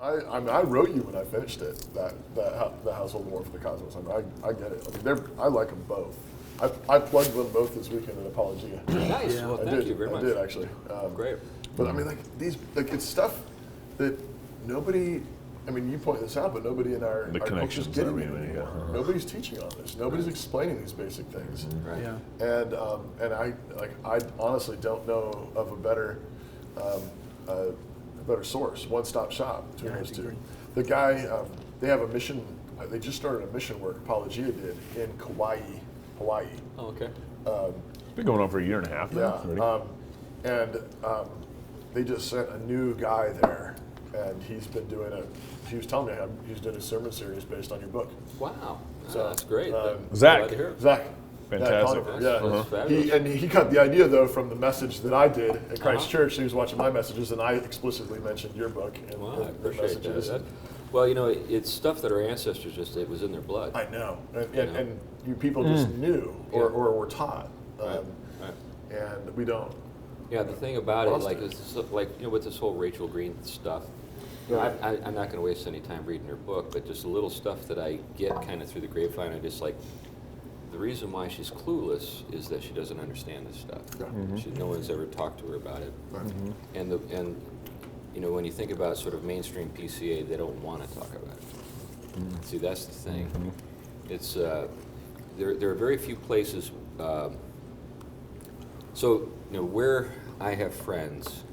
I mean, I wrote you when I finished it, the Household War for the Cosmos. I mean, I get it. I mean, I like them both. I plugged them both this weekend in Apologia. Nice. Yeah. Well, thank you very much. I did, actually. Great. But I mean, it's stuff that nobody, I mean, you point this out, but nobody in our culture is getting it anymore. Nobody's teaching on this. Nobody's explaining these basic things. Right. Yeah. And I honestly don't know of a better source, one-stop shop between those two. The guy, they have a mission. They just started a mission work. Apologia did in Kauai, Hawaii. Oh, okay. It's been going on for a year and a half now. Yeah. They just sent a new guy there, and he's been doing he was telling me he's doing a sermon series based on your book. Wow. So that's great. Zach. Fantastic. He got the idea, though, from the message that I did at Christ Church. He was watching my messages, and I explicitly mentioned your book and I appreciate that. Well, it's stuff that our ancestors it was in their blood. I know. And you people just knew or were taught. And we don't. Yeah, the thing about it, with this whole Rachel Green stuff, I'm not going to waste any time reading her book, but just a little stuff that I get kind of through the grapevine. I just the reason why she's clueless is that she doesn't understand this stuff. Yeah. No one's ever talked to her about it. And when you think about sort of mainstream PCA, they don't want to talk about it. See, that's the thing. It's there are very few places. So where I have friends,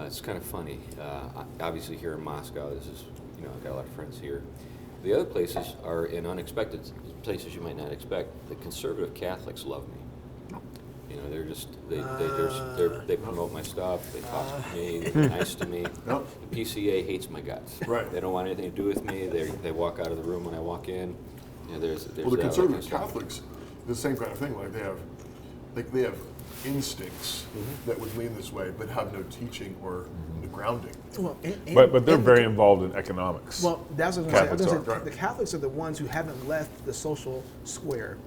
it's kind of funny. Obviously here in Moscow, this is I've got a lot of friends here. The other places are in unexpected places you might not expect. The conservative Catholics love me. They're just they promote my stuff. They talk to me. They're nice to me. The PCA hates my guts. Right. They don't want anything to do with me. They walk out of the room when I walk in. There's the conservative Catholics, the same kind of thing. They have instincts that would lean this way, but have no teaching or grounding. Well, but they're very involved in economics. Well, that's what I was going to say. The Catholics are the ones who haven't left the social square.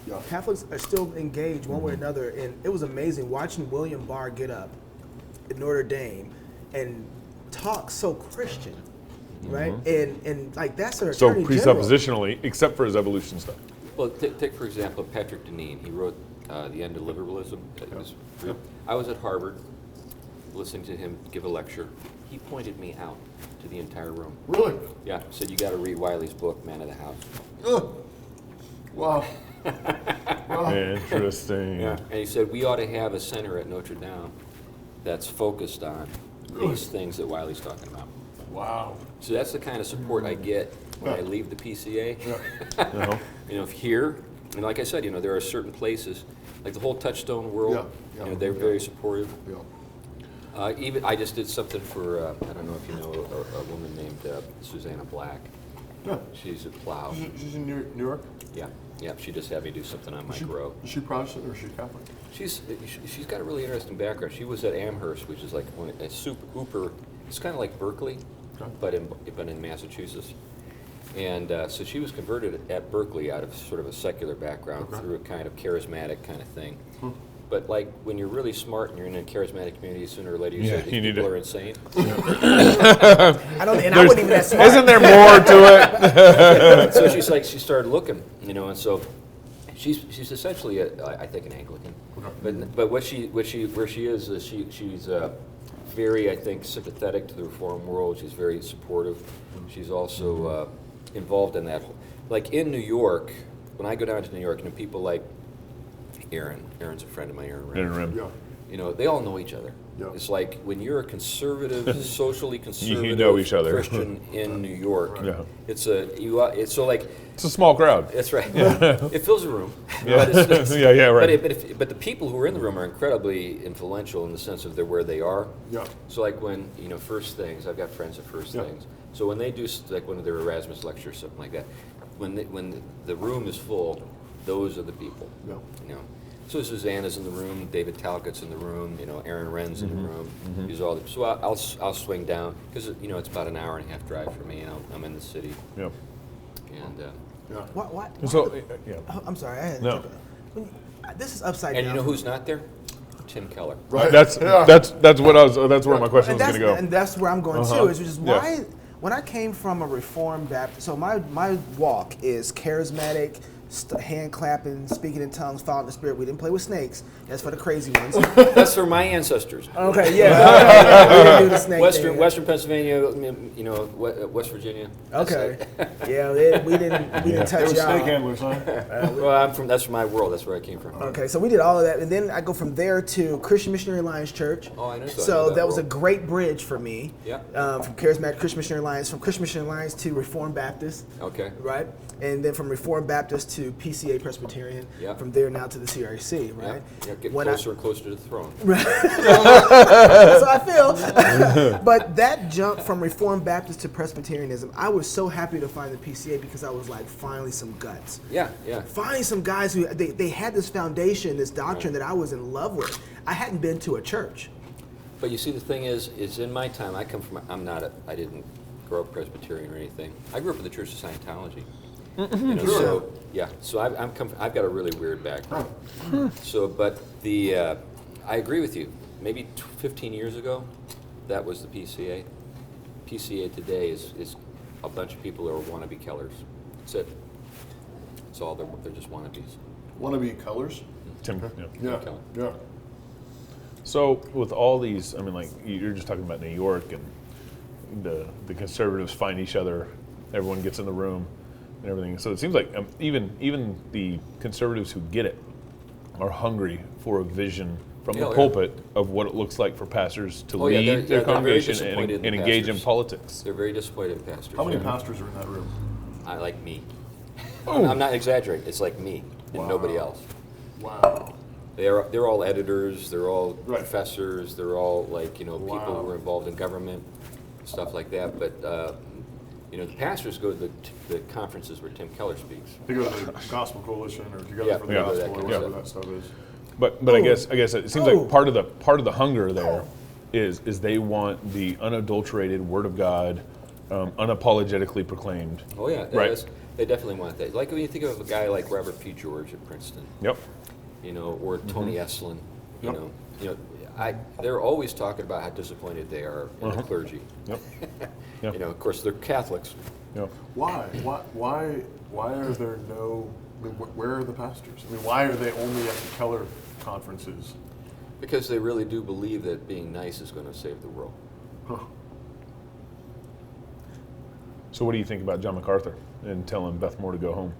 Yeah. Catholics are still engaged one way or another, and it was amazing watching William Barr get up at Notre Dame and talk so Christian, right? And that's an attorney presuppositionally, except for his evolution stuff. Well, take for example Patrick Deneen. He wrote The End of Liberalism. I was at Harvard listening to him give a lecture. He pointed me out to the entire room. Really? Yeah. Said, you got to read Wiley's book, Man of the House. Wow. Interesting. Yeah. And he said, we ought to have a center at Notre Dame that's focused on these things that Wiley's talking about. Wow. So that's the kind of support I get when I leave the PCA. Here, and like I said, there are certain places, like the whole Touchstone world, they're very supportive. Even I just did something for, I don't know if you know a woman named Susanna Black. Yeah. She's a plow. She's in New York? Yeah. She just had me do something on my grow. Is she Protestant or is she Catholic? She's got a really interesting background. She was at Amherst, which is like a super, it's kind of like Berkeley, but in Massachusetts. And so she was converted at Berkeley out of sort of a secular background through a kind of charismatic kind of thing. But when you're really smart and you're in a charismatic community, sooner or later you say these people are insane. I wouldn't even that smart. Isn't there more to it? So she started looking, and so she's essentially I think an Anglican. But where she is she's very, I think, sympathetic to the reform world. She's very supportive. She's also involved in that. Like in New York, when I go down to New York, people like Aaron's a friend of mine, Aaron Rim. They all know each other. Yeah. It's like when you're a conservative, socially conservative you know each other. Christian in New York, it's a small crowd. That's right. It fills a room. Yeah. Right. But the people who are in the room are incredibly influential in the sense of where they are. Yeah. So when First Things, I've got friends at First Things. So when they do one of their Erasmus lectures, something like that, when the room is full, those are the people. Yeah. So Susanna's in the room, David Talcott's in the room, Aaron Wren's in the room. These are all so I'll swing down because it's about an hour and a half drive for me, and I'm in the city. Yeah. And what? So I'm sorry. I had no. this is upside down. And you know who's not there? Tim Keller. Right. That's what I was. That's where my question was going to go. And that's where I'm going too. Is just why when I came from a Reformed Baptist, so my walk is charismatic, hand clapping, speaking in tongues, following the Spirit. We didn't play with snakes. That's for the crazy ones. That's for my ancestors. Okay, yeah. We didn't do the snake thing. Western Pennsylvania, West Virginia. Okay. Yeah, we didn't touch They were y'all. snake handlers, huh? Well, that's my world. That's where I came from. Okay, so we did all of that, and then I go from there to Christian Missionary Alliance Church. Oh, I know. So that was a great bridge for me. Yeah. From Charismatic Christian Missionary Alliance, from Christian Missionary Alliance to Reformed Baptist. Okay. Right, and then from Reformed Baptist to PCA Presbyterian. Yeah. From there now to the CRC. Right. Yeah. Get closer and closer to the throne. So I feel, but that jump from Reformed Baptist to Presbyterianism, I was so happy to find the PCA because I was like, finally some guts. Yeah. Finally some guys who they had this foundation, this doctrine that I was in love with. I hadn't been to a church. But you see, the thing is in my time, I didn't grow up Presbyterian or anything. I grew up in the Church of Scientology. So I've got a really weird background. So, but I agree with you. Maybe 15 years ago, that was the PCA. PCA today is a bunch of people who are wannabe Kellers. That's it. That's all. They're just wannabes. Wannabe colors? Tim. Yeah. So with all these, I mean, like you're just talking about New York, and the conservatives find each other. Everyone gets in the room and everything. So it seems like even the conservatives who get it are hungry for a vision from the pulpit of what it looks like for pastors to lead their congregation and engage in politics. They're very disappointed in pastors. How many pastors are in that room? I like me. I'm not exaggerating. It's like me and nobody else. Wow. They're all editors. They're all professors. They're all people who are involved in government, stuff like that. But the pastors go to the conferences where Tim Keller speaks. They go to the Gospel Coalition or Together for the Gospel or whatever that stuff is. But I guess it seems like part of the hunger there is they want the unadulterated Word of God, unapologetically proclaimed. Oh yeah, right. They definitely want that. Like when you think of a guy like Robert P. George at Princeton. Yep. Or Tony Eslin. They're always talking about how disappointed they are in the clergy. Yep. Of course, they're Catholics. Yep. Why are there no? I mean, where are the pastors? I mean, why are they only at the Keller conferences? Because they really do believe that being nice is going to save the world. Huh. So what do you think about John MacArthur and telling Beth Moore to go home?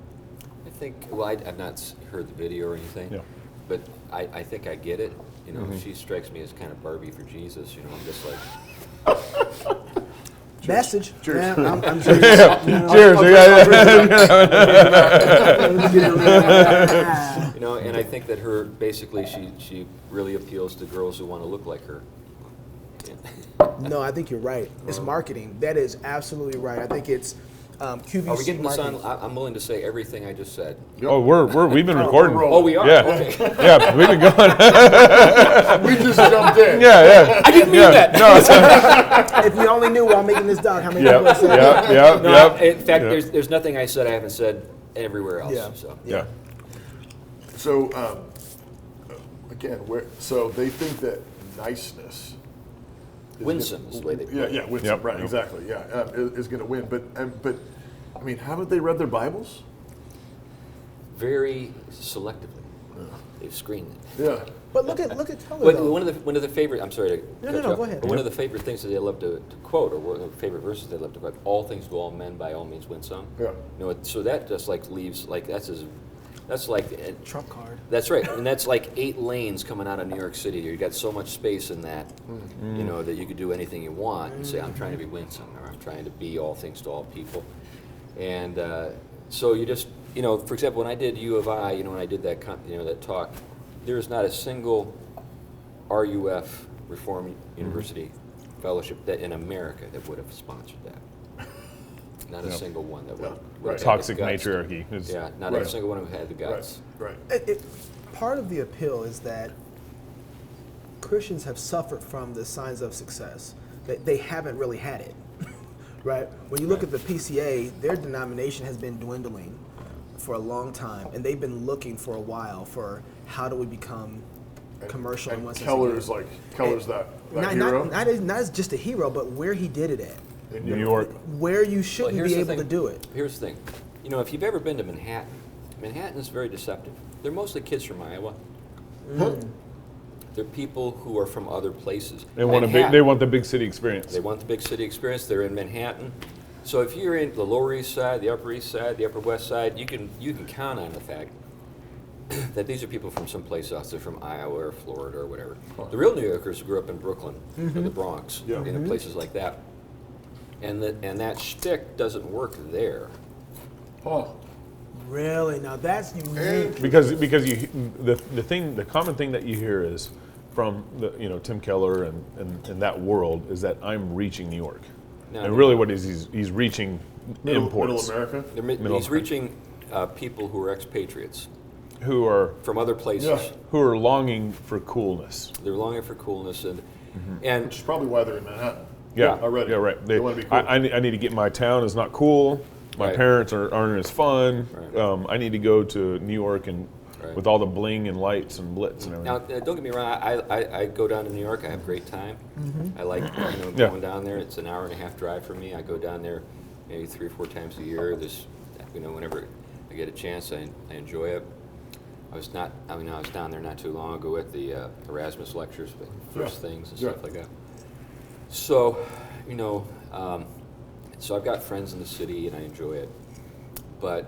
I think, I've not heard the video or anything, but I think I get it. She strikes me as kind of Barbie for Jesus. I'm just like... Message. Cheers. Yeah, I'm Cheers. And I think that her, basically, she really appeals to girls who want to look like her. No, I think you're right. It's marketing. That is absolutely right. I think it's QVC Are we getting this marketing. on? I'm willing to say everything I just said. Oh, we've been recording. Oh, we are? Yeah. Okay. Yeah, we've been going. We just jumped in. Yeah. I didn't mean that. No. If you only knew while making this doc, how many people Yep. I said. Yep. No, in fact, there's nothing I said I haven't said everywhere else. Yeah. So. Yeah. So, again, so they think that niceness, Winsome is the way they put it. yeah, winsome, Yep. right, exactly, is going to win. But I mean, haven't they read their Bibles? Very selectively. They've screened it. Yeah. But look at Keller. But though. one of the favorite. I'm sorry to cut you off, go ahead. but one of the favorite things that they love to quote, or one of the favorite verses they love to quote: "All things to all men, by all means win some." Yeah. So that just leaves that's like Trump card. That's right, and that's like 8 lanes coming out of New York City. You got so much space in that, that you could do anything you want and say, "I'm trying to be winsome," or "I'm trying to be all things to all people," and so you just, for example, when I did U of I, when I did that, that talk, there is not a single RUF Reform University fellowship that in America that would have sponsored that. Not a single one that would. Right. Toxic matriarchy. Not a single one who had the guts. Right. Part of the appeal is that Christians have suffered from the signs of success. They haven't really had it, right? When you look at the PCA, their denomination has been dwindling for a long time, and they've been looking for a while for how do we become commercial. And once Kellers, that hero. Not as just a hero, but where he did it at. In New York. Where you shouldn't here's be the able thing. to do it. Here's the thing. You know, if you've ever been to Manhattan, Manhattan is very deceptive. They're mostly kids from Iowa. They're people who are from other places. They want the big city experience. They want the big city experience. They're in Manhattan. So if you're in the Lower East Side, the Upper East Side, the Upper West Side, you can count on the fact that these are people from someplace else. They're from Iowa or Florida or whatever. The real New Yorkers grew up in Brooklyn or the Bronx, places like that. And that shtick doesn't work there. Oh. Really? Now that's unique. Because the common thing that you hear is from Tim Keller and that world is that I'm reaching New York. And really what he's reaching imports. Middle America? He's reaching people who are expatriates. Who are from other places. Who are longing for coolness. They're longing for coolness. And which is probably why they're in Manhattan. Yeah, already. Yeah, right. They want to be cool. I need to get my town is not cool. My parents aren't as fun. Right. I need to go to New York and with all the bling and lights and blitz and everything. Now, don't get me wrong. I go down to New York. I have a great time. I like going down there. It's an hour and a half drive for me. I go down there maybe 3 or 4 times a year. Whenever I get a chance, I enjoy it. I was down there not too long ago at the Erasmus lectures, but first things and stuff like that. So, so I've got friends in the city and I enjoy it. But,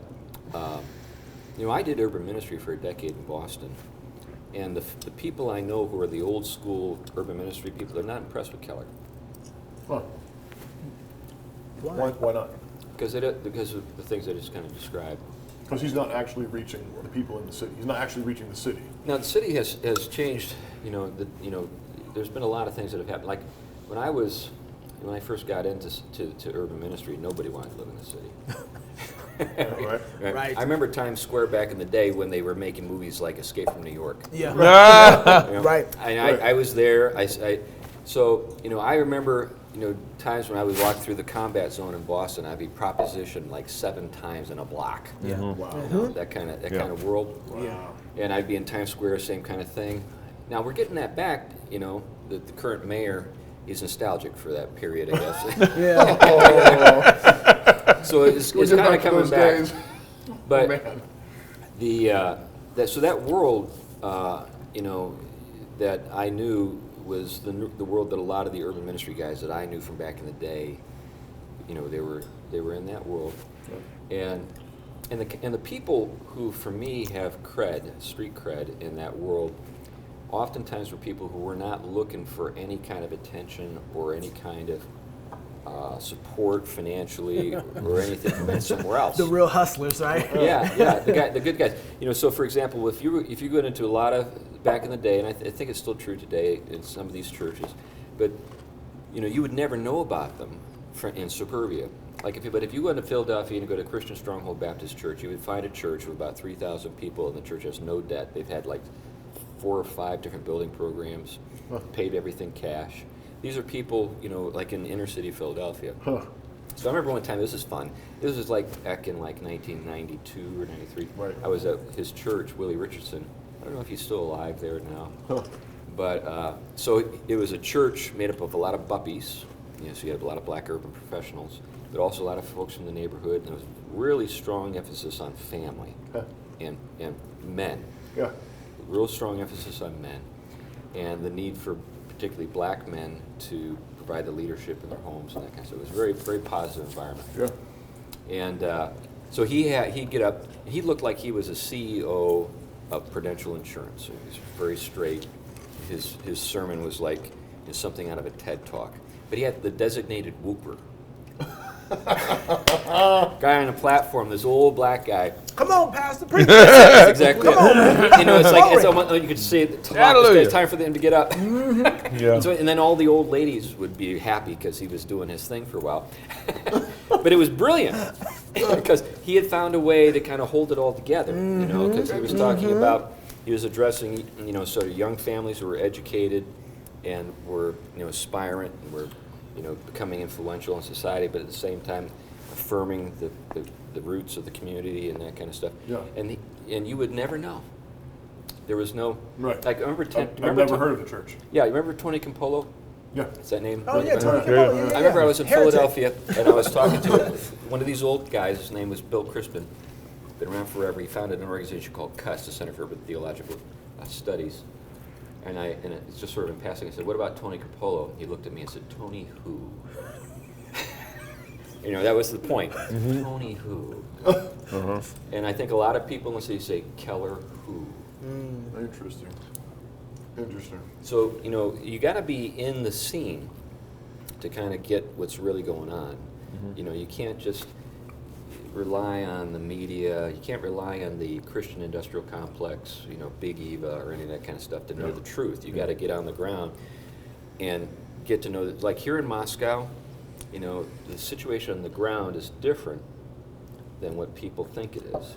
I did urban ministry for a decade in Boston. And the people I know who are the old school urban ministry people, they're not impressed with Keller. Huh. Why not? Because of the things I just kind of described. Because he's not actually reaching the people in the city. He's not actually reaching the city. Now the city has changed. There's been a lot of things that have happened. Like when I first got into urban ministry, nobody wanted to live in the city. Right. I remember Times Square back in the day when they were making movies like Escape from New York. Yeah. Right. I was there. I remember times when I would walk through the combat zone in Boston, I'd be propositioned like 7 times in a block. Yeah. Wow. That kind of world. Wow. And I'd be in Times Square, same kind of thing. Now we're getting that back. The current mayor is nostalgic for that period, I guess. Yeah. So it's kind of coming back. Days. But man. so that world, that I knew was the world that a lot of the urban ministry guys that I knew from back in the day, they were in that world, and the people who for me have street cred in that world, oftentimes were people who were not looking for any kind of attention or any kind of support financially or anything from somewhere else. The real hustlers, right? Yeah, the good guys. So for example, if you go into a lot of back in the day, and I think it's still true today in some of these churches, but you would never know about them in suburbia. Like if you go into Philadelphia and you go to Christian Stronghold Baptist Church, you would find a church with about 3,000 people, and the church has no debt. They've had like 4 or 5 different building programs, paid everything cash. These are people, like in inner city Philadelphia. So I remember one time, this is fun. This was like back in like 1992 or 93. Right. I was at his church, Willie Richardson. I don't know if he's still alive there now. But so it was a church made up of a lot of buppies. So you had a lot of black urban professionals, but also a lot of folks from the neighborhood. And there was a really strong emphasis on family and men. Yeah. Real strong emphasis on men and the need for particularly black men to provide the leadership in their homes and that kind of stuff. It was a very, very positive environment. Yeah. And so he'd get up, he looked like he was a CEO of Prudential Insurance. So he was very straight. His sermon was like something out of a TED Talk. But he had the designated whooper. Guy on a platform, this old black guy. Come on, Pastor, preach. That's exactly it. It's like Glory. it's almost, you could see the clock. It's time for them to get up. Yeah. And then all the old ladies would be happy because he was doing his thing for a while. But it was brilliant because he had found a way to kind of hold it all together. Because he was talking about, he was addressing, sort of young families who were educated and were, aspirant and were, becoming influential in society, but at the same time affirming the roots of the community and that kind of stuff. Yeah. And you would never know. There was no Right. like. I've never heard of the church. Yeah, you remember Tony Campolo? Yeah. Is that name? Oh yeah, Tony Yeah. Campolo. Yeah, I remember I was in Heretic. Philadelphia and I was talking to one of these old guys. His name was Bill Crispin. Been around forever. He founded an organization called CUS, the Center for Theological Studies. And it's just sort of in passing. I said, "What about Tony Campolo?" He looked at me and said, "Tony who?" You know, that was the point. Tony who? And I think a lot of people in the city say Keller who. Interesting. Interesting. So, you know, you got to be in the scene to kind of get what's really going on. You know, you can't just rely on the media. You can't rely on the Christian industrial complex, you know, Big Eva or any of that kind of stuff to know the truth. You got to get on the ground and get to know, like here in Moscow, you know, the situation on the ground is different than what people think it is.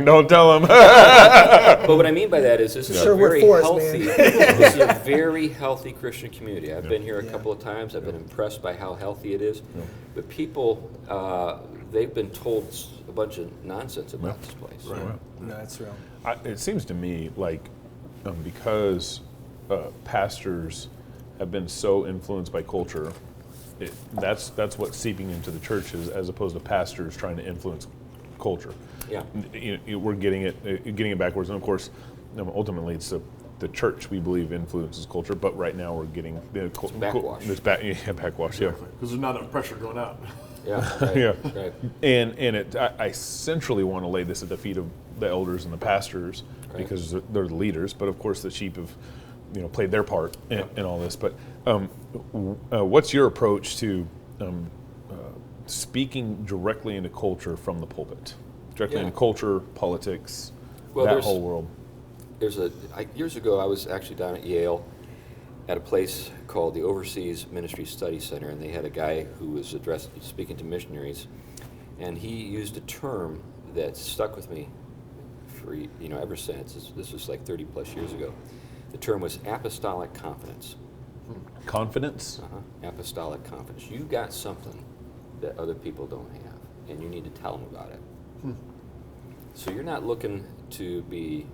Don't tell them. But what I mean by that is this is Sure, a we're very for us, healthy, man. this is a very healthy Christian community. I've been here a Yeah. couple of times. I've been impressed by how healthy it is. But people, they've been told a bunch of nonsense about this place. Right. No, that's real. It seems to me like because pastors have been so influenced by culture, that's what's seeping into the churches as opposed to pastors trying to influence culture. Yeah. We're getting it backwards, and of course, ultimately it's the church we believe influences culture. But right now we're getting backwash. Backwash. Yeah. Because there's not enough pressure going out. Yeah. Right, Yeah. Right. And I centrally want to lay this at the feet of the elders and the pastors because they're the leaders. But of course, the sheep have played their part in all this. But what's your approach to speaking directly into culture from the pulpit? Directly into culture, politics, that whole world. Years ago, I was actually down at Yale at a place called the Overseas Ministry Study Center, and they had a guy who was speaking to missionaries, and he used a term that stuck with me for ever since. This was like 30 plus years ago. The term was apostolic confidence. Confidence? Apostolic confidence. You got something that other people don't have, and you need to tell them about it. So you're not looking to be,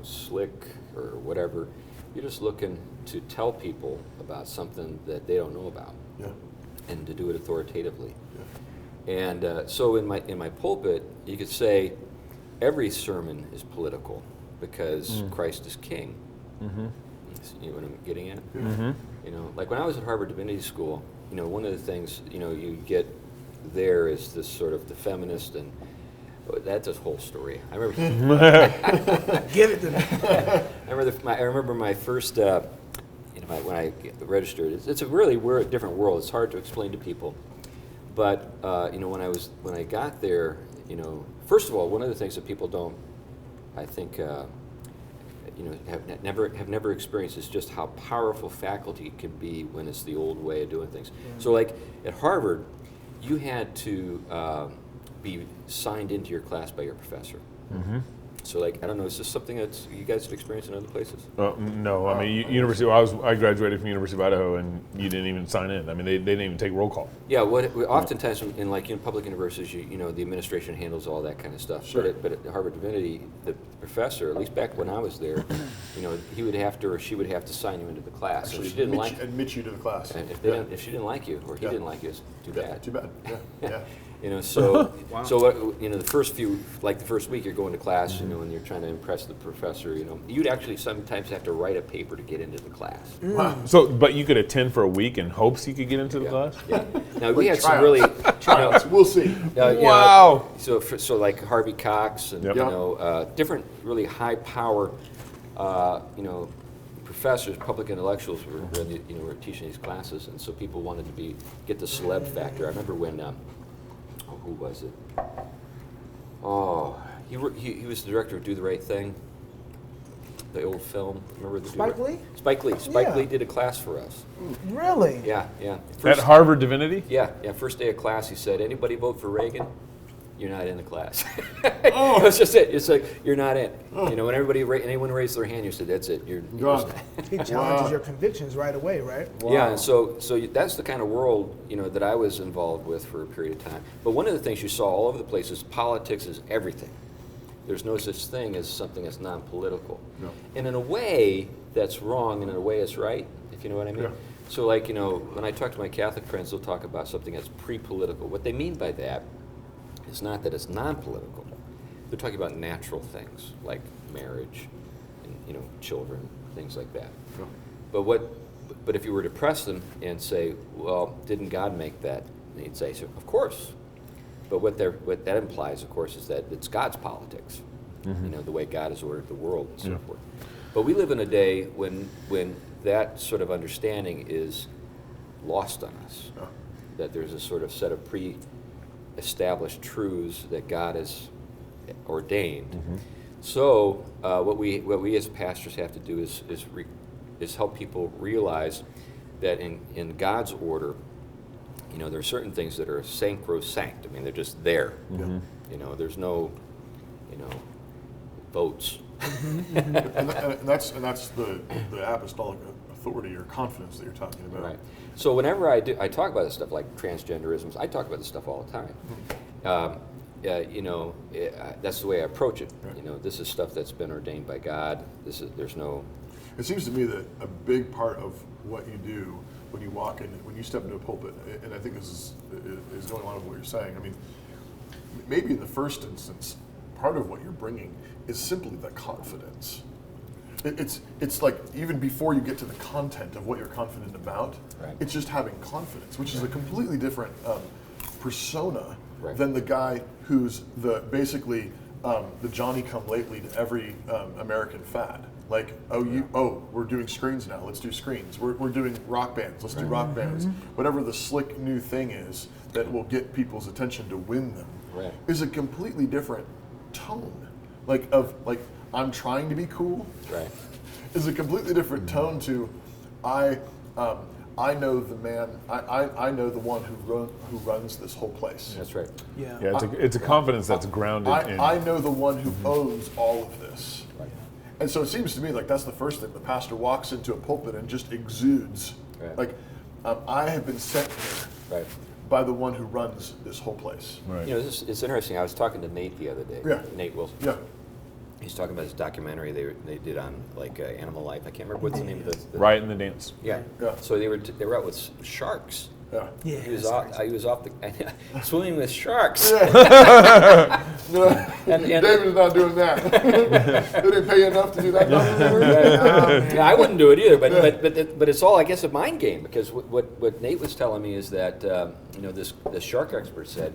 slick or whatever. You're just looking to tell people about something that they don't know about, and to do it authoritatively. And so in my pulpit, you could say every sermon is political because Christ is King. You know what I'm getting at? Like when I was at Harvard Divinity School, one of the things you get there is this sort of the feminist, and that's a whole story. I remember. Give it to me. I remember my first, when I registered. It's a really different world. It's hard to explain to people, but when I got there, first of all, one of the things that people don't, I think, have never experienced is just how powerful faculty can be when it's the old way of doing things. So, like at Harvard, you had to be signed into your class by your professor. So, like, I don't know, is this something that you guys have experienced in other places? No, I mean, University. I graduated from University of Idaho, and you didn't even sign in. I mean, they didn't even take roll call. Yeah, oftentimes in public universities, the administration handles all that kind of stuff. Sure. But at Harvard Divinity, the professor, at least back when I was there, he would have to or she would have to sign you into the class. So if she didn't admit you to the class. And if she didn't like you or he didn't like you, it's too bad. Too bad. Yeah. So the first week you're going to class, and you're trying to impress the professor, you'd actually sometimes have to write a paper to get into the class. Wow. So, but you could attend for a week in hopes you could get into the class? Yeah. Now we had some tryouts. really We'll see. Wow. So like Harvey Cox and different really high power professors, public intellectuals were teaching these classes, and so people wanted to get the celeb factor. I remember when who was it? Oh, he was the director of Do the Right Thing, the old film. Remember the Spike Lee? Spike Lee did a class for us. Really? Yeah. At Harvard Divinity? Yeah. First day of class, he said, "Anybody vote for Reagan? You're not in the class." That's just it. It's like you're not in. When anyone raised their hand, you said, "That's it. You're gone." He challenges your convictions right away, right? Wow. Yeah, and so that's the kind of world that I was involved with for a period of time. But one of the things you saw all over the place is politics is everything. there's no such thing as something that's non-political. No. And in a way, that's wrong, and in a way, it's right, if you know what I mean. Yeah. So, like, you know, when I talk to my Catholic friends, they'll talk about something that's pre-political. What they mean by that is not that it's non-political. They're talking about natural things, like marriage and, you know, children, things like that. Yeah. But if you were to press them and say, well, didn't God make that? And they'd say, so, of course. But what that implies, of course, is that it's God's politics. You know, the way God has ordered the world and so forth. But we live in a day when that sort of understanding is lost on us. Yeah. That there's a sort of set of pre-established truths that God has ordained. So what we as pastors have to do is help people realize that in God's order, you know, there are certain things that are sacrosanct. I mean, they're just there. Yeah. You know, there's no, you know, votes. and that's the apostolic authority or confidence that you're talking about. Right. So whenever I talk about this stuff like transgenderism, I talk about this stuff all the time. You know, that's the way I approach it. Right. You know, this is stuff that's been ordained by God. There's no. It seems to me that a big part of what you do when you walk in, when you step into a pulpit, and I think this is going along with what you're saying. I mean, maybe in the first instance, part of what you're bringing is simply the confidence. It's like even before you get to the content of what you're confident about, Right. it's just having confidence, which is a completely different persona Right. than the guy who's basically the Johnny-come-lately to every American fad. Like, we're doing screens now, let's do screens. We're doing rock bands, let's do rock bands. Whatever the slick new thing is that will get people's attention to win them Right. is a completely different tone. Like, I'm trying to be cool Right. is a completely different tone to I know the man, I know the one who runs this whole place. That's right. Yeah. Yeah, it's a confidence that's grounded in. I know the one who owns all of this. Right. And so it seems to me like that's the first thing. The pastor walks into a pulpit and just exudes. Right. Like, I have been sent here Right. by the one who runs this whole place. Right. You know, it's interesting. I was talking to Nate the other day. Yeah. Nate Wilson. Yeah. He's talking about his documentary they did on like animal life. I can't remember what's the name of the Right in the dance. Yeah. Yeah. So they were out with sharks. Yeah. Yeah. He was that's off the swimming with sharks. No, And- David's not doing that. They didn't pay you enough to do that. Yeah, I wouldn't do it either, but it's all, I guess, a mind game, because what Nate was telling me is that you know, the shark expert said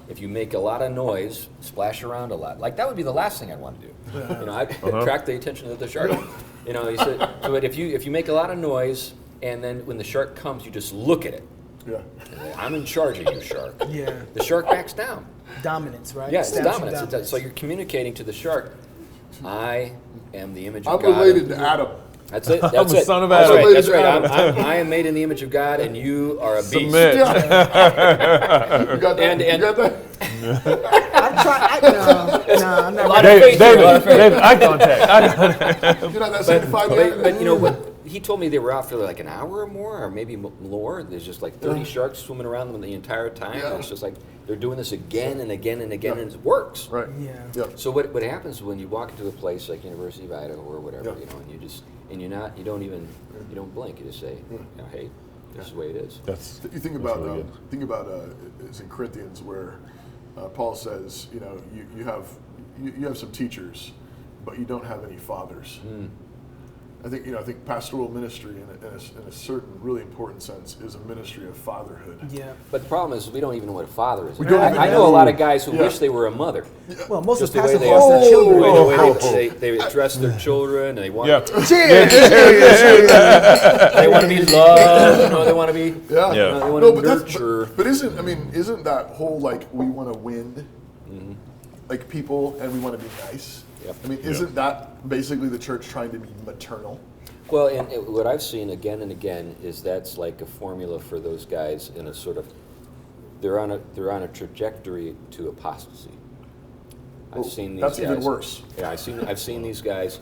if you make a lot of noise, splash around a lot, like that would be the last thing I'd want to do. You know, I'd attract the attention of the shark. You know, he said, so but if you make a lot of noise and then when the shark comes, you just look at it. Yeah. I'm in charge of you, shark. Yeah. The shark backs down. Dominance, right? Yeah, it's Statue dominance. So you're communicating to the shark, I am the image of I'm God. related to Adam. That's it. That's I'm the it. son of That's Adam. right. That's right. I am made in the image of God, and you are a beast. Submit. You got that? And- you got that? I'm trying. No, I'm A not. lot of faith here, a lot of faith. David, eye contact. You're not that sanctified yet? But you know what? He told me they were out for like an hour or more, or maybe more. There's just like 30 sharks swimming around them the entire time. Yeah. And it's just like they're doing this again and again and again, and it works. Right. Yeah. Yeah. So what happens when you walk into a place like University of Idaho or whatever, Yeah. you know, and you don't blink. You just say, you know, hey, this is the way it is. That's You think that's about really good. it's in Corinthians where Paul says, you know, you have some teachers, but you don't have any fathers. I think pastoral ministry in a certain really important sense is a ministry of fatherhood. Yeah. But the problem is we don't even know what a father is. We don't even I know know. a lot of guys who Yeah. wish they were a mother. Well, most Just of the the way pastors they lost their children. the way they address their children, and they want Yeah. they want to be loved. You know, they want to be. Yeah. Yeah. They want No, to nurture. but isn't that whole like we want to win like people and we want to be nice? Yep. I mean, isn't that basically the church trying to be maternal? Well, and what I've seen again and again is that's like a formula for those guys in a sort of they're on a trajectory to apostasy. I've seen these That's guys. even worse. Yeah, I've seen these guys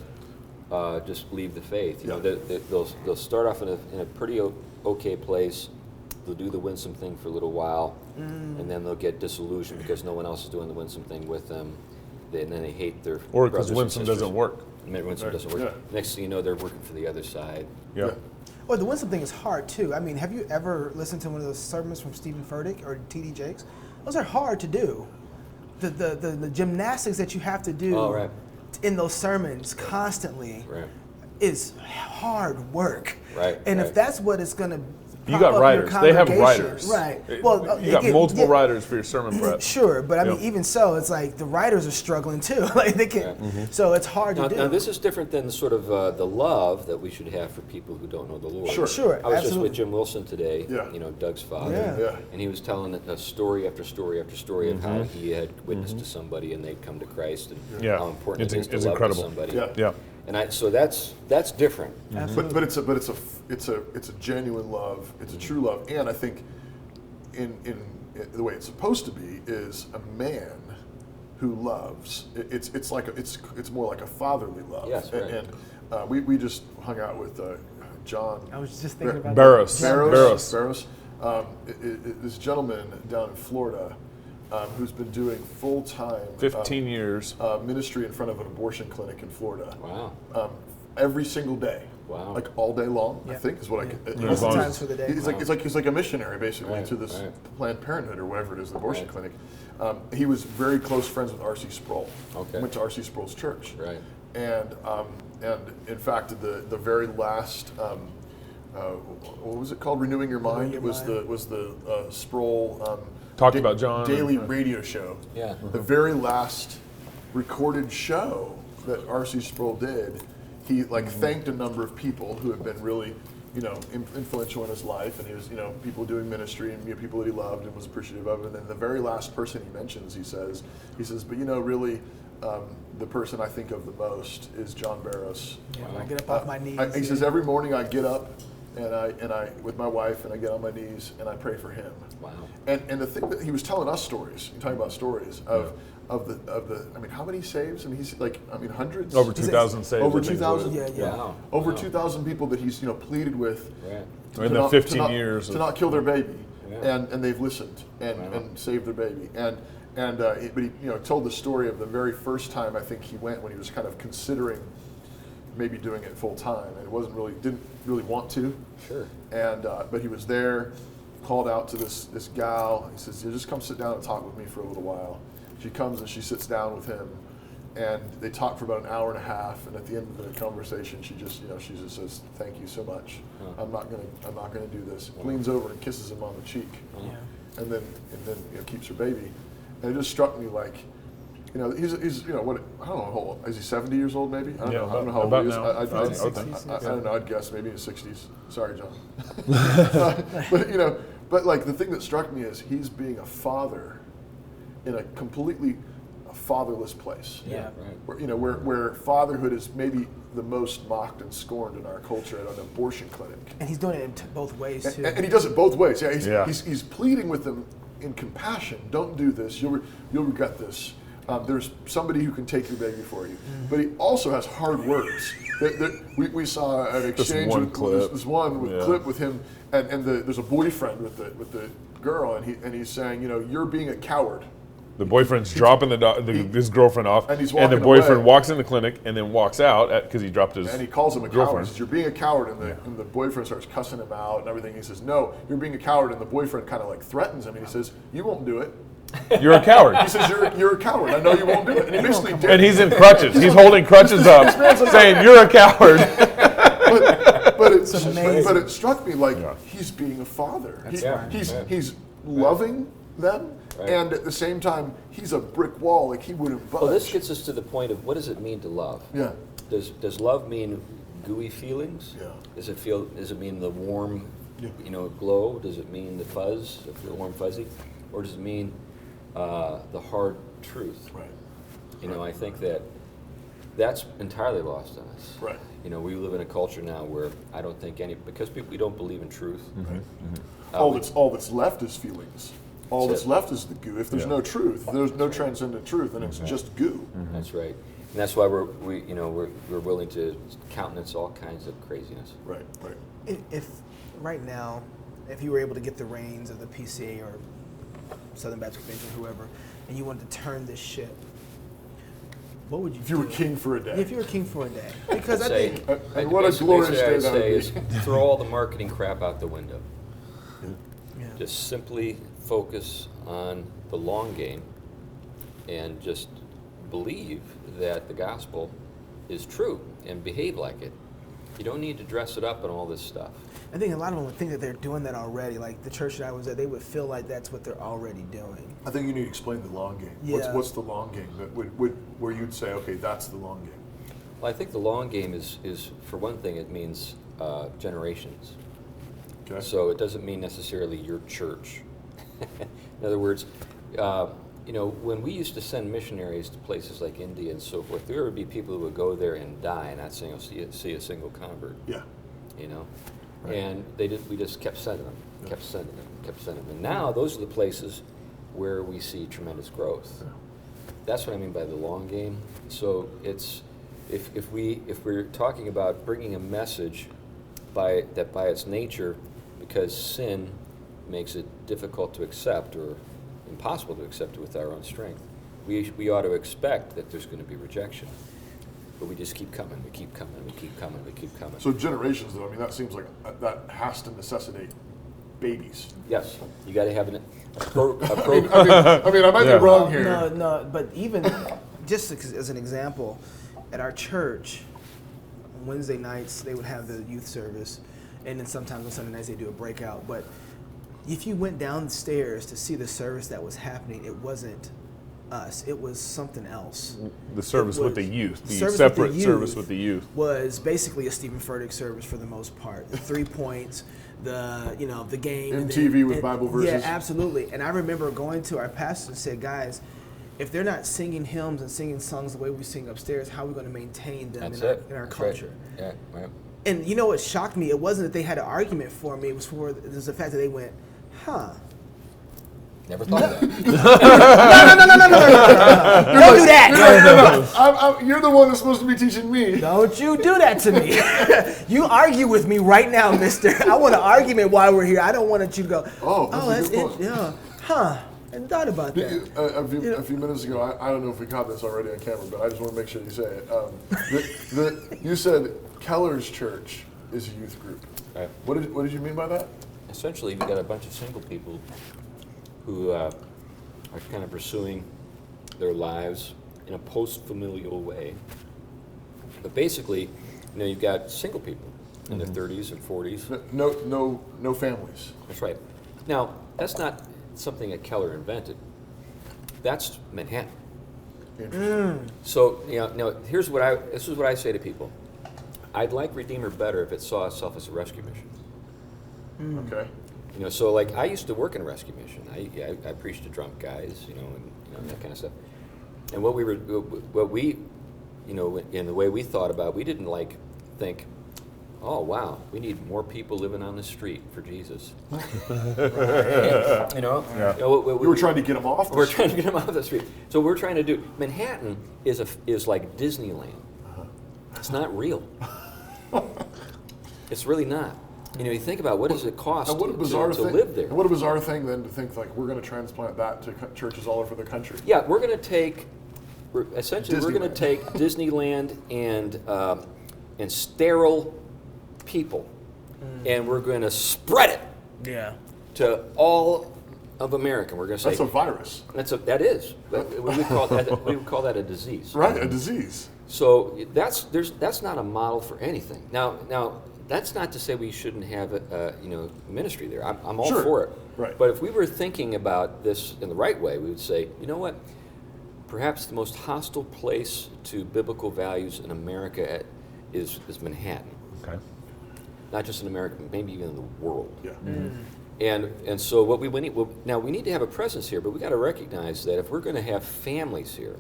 just leave the faith. You know, Yeah. they'll start off in a pretty okay place. They'll do the winsome thing for a little while, and then they'll get disillusioned because no one else is doing the winsome thing with them, and then they hate their Or because brothers and Winsome sisters. doesn't work. Winsome doesn't work. Yeah. Next thing you know, they're working for the other side. Yeah. Well, the Winsome thing is hard too. I mean, have you ever listened to one of those sermons from Stephen Furtick or T.D. Jakes? Those are hard to do. The gymnastics that you have to do in those sermons constantly is hard work. Right. And if that's what it's going to you got writers. They have writers. Right. Well, you got multiple writers for your sermon prep. Sure, but I mean, even so, it's like the writers are struggling too. Like they can, so it's hard to do. Now, this is different than sort of the love that we should have for people who don't know the Lord. Sure. I was absolutely. just with Jim Wilson today. Yeah. You know, Doug's father. Yeah. And he was telling us story after story after story of how he had witnessed to somebody and they'd come to Christ and how important it is to love incredible. somebody. Yeah. And so that's different. But it's a genuine love. It's a true love, and I think in the way it's supposed to be is a man who loves. It's more like a fatherly love. Yes, right. And we just hung out with John. I was just thinking about Barros. Barros. This gentleman down in Florida. Who's been doing full-time 15 years ministry in front of an abortion clinic in Florida. Wow. Every single day. Wow. Like all day long, I think is what I get. Most of the times for the day. He's like a missionary basically to this Planned Parenthood or whatever it is, the abortion clinic. He was very close friends with R.C. Sproul. Okay. Went to R.C. Sproul's church. Right. And in fact, the very last what was it called? Renewing Your Mind was the Sproul. Talking about John. Daily radio show. Yeah. The very last recorded show that R.C. Sproul did, he thanked a number of people who had been really, influential in his life, and he was, people doing ministry and people that he loved and was appreciative of. And then the very last person he mentions, he says, but really, the person I think of the most is John Barros. Yeah, when I get up off my knees. He says every morning I get up. And I with my wife, and I get on my knees and I pray for him. Wow. And the thing that he was telling us stories, talking about stories of the. I mean, how many saves? I mean, he's hundreds. Over 2,000 saves. Over 2,000. Yeah. Wow. Over 2,000 people that he's pleaded with. Right. In the 15 years to not kill their baby, Yeah. and they've listened and saved their baby. But he told the story of the very first time I think he went when he was kind of considering maybe doing it full time, and didn't really want to. Sure. And but he was there, called out to this gal. He says, "Just come sit down and talk with me for a little while." She comes and she sits down with him, and they talk for about an hour and a half. And at the end of the conversation, she just says, "Thank you so much. I'm not gonna do this." Leans over and kisses him on the cheek, and then keeps her baby. And it just struck me like. He's what, I don't know how old, is he 70 years old maybe? I don't know how old he is. I don't know, I'd guess maybe in his 60s. Sorry, John. But the thing that struck me is he's being a father in a completely fatherless place. Yeah. Right. Where fatherhood is maybe the most mocked and scorned in our culture at an abortion clinic. And he's doing it in both ways too. And he does it both ways. Yeah, he's pleading with them in compassion. Don't do this. You'll regret this. There's somebody who can take your baby for you. But he also has hard words. We saw an exchange this one clip with him, and there's a boyfriend with the girl, and he's saying, you're being a coward. The boyfriend's dropping his girlfriend off, and the boyfriend walks in the clinic and then walks out because he dropped his. And he calls him a girlfriend. coward. He says, "You're being a coward," and the boyfriend starts cussing him out and everything. He says, "No, you're being a coward," and the boyfriend kind of threatens him, and he says, "You won't do it." You're a coward. He says, "You're a coward. I know you won't do it." And he basically did. And he's in crutches. He's holding crutches up, saying, "You're a coward." But it struck me like he's being a father. He's loving them, and at the same time, he's a brick wall. He wouldn't budge. Well, this gets us to the point of what does it mean to love? Yeah. Does love mean gooey feelings? Yeah. Does it mean the warm, glow? Does it mean the fuzz, the warm fuzzy, or does it mean the hard truth? Right. I think that's entirely lost on us. Right. We live in a culture now where I don't think because we don't believe in truth. Mm-hmm. All that's left is feelings. All that's left is the goo. If there's no truth, if there's no transcendent truth, then it's just goo. Mm-hmm. That's right. And that's why we're willing to countenance all kinds of craziness. Right. If right now, if you were able to get the reins of the PCA or Southern Baptist Convention, whoever, and you wanted to turn this ship, what would you If you were king for a day. If you were king for a day. Because I Say, think... And what a glorious day I'd that would say be. is throw all the marketing crap out the window. Yeah. Just simply focus on the long game and just believe that the gospel is true and behave like it. You don't need to dress it up and all this stuff. I think a lot of them would think that they're doing that already. Like the church that I was at, they would feel like that's what they're already doing. I think you need to explain the long game. Yeah. What's the long game that where you'd say, okay, that's the long game? Well, I think the long game is for one thing, it means generations. Okay. So it doesn't mean necessarily your church. In other words, when we used to send missionaries to places like India and so forth, there would be people who would go there and die and not see a single convert. Yeah. Right. And we just kept sending them, kept sending them. And now those are the places where we see tremendous growth. Yeah. That's what I mean by the long game. So it's if we're talking about bringing a message by its nature, because sin makes it difficult to accept or impossible to accept it with our own strength, we ought to expect that there's going to be rejection. But we just keep coming, we keep coming, we keep coming, we keep coming. So generations, though, I mean, that seems like that has to necessitate babies. Yes, you got to have I mean, I might be wrong here. No, but even just as an example, at our church, on Wednesday nights they would have the youth service, and then sometimes on Sunday nights they do a breakout. But if you went downstairs to see the service that was happening, it wasn't us. It was something else. The service with the youth, the service separate with the service with the youth, was basically a Stephen Furtick service for the most part. The 3 points, the game, MTV with Bible verses. Yeah, absolutely. And I remember going to our pastor and said, guys, if they're not singing hymns and singing songs the way we sing upstairs, how are we going to maintain them in our That's culture? Right. Yeah, right. And you know what shocked me? It wasn't that they had an argument for me. It was the fact that they went, huh. Never thought of that. No. Don't do that. No. You're the one that's supposed to be teaching me. Don't you do that to me. You argue with me right now, mister. I want an argument while we're here. I don't want you to go, that's it. point. Yeah. Huh. I hadn't thought about that. A few minutes ago, I don't know if we caught this already on camera, but I just want to make sure you say it. You said Kellers Church is a youth group. Right. What did you mean by that? Essentially, we got a bunch of single people who are kind of pursuing their lives in a post-familial way. But basically, you've got single people in their 30s and 40s. No families. That's right. Now, that's not something that Keller invented. That's Manhattan. Interesting. So, this is what I say to people. I'd like Redeemer better if it saw itself as a rescue mission. Okay. So like I used to work in a rescue mission. I preached to drunk guys, and that kind of stuff. And what we, in the way we thought about, we didn't think, oh wow, we need more people living on the street for Jesus. Right. We were trying to get them off. We're trying to get them off the street. So we're trying to do. Manhattan is like Disneyland. It's not real. It's really not. You think about what does it cost to live there. And what a bizarre thing then to think like we're going to transplant that to churches all over the country. Yeah, we're going to take Disneyland and sterile people, and we're going to spread it to all of America. We're going to say that's a virus. That is. We would call that a disease. Right, a disease. So that's not a model for anything. Now. That's not to say we shouldn't have ministry there. I'm all for it. Right. But if we were thinking about this in the right way, we would say, you know what? Perhaps the most hostile place to biblical values in America is Manhattan. Okay. Not just in America, maybe even in the world. Yeah. And so what we need, now we need to have a presence here, but we got to recognize that if we're going to have families here,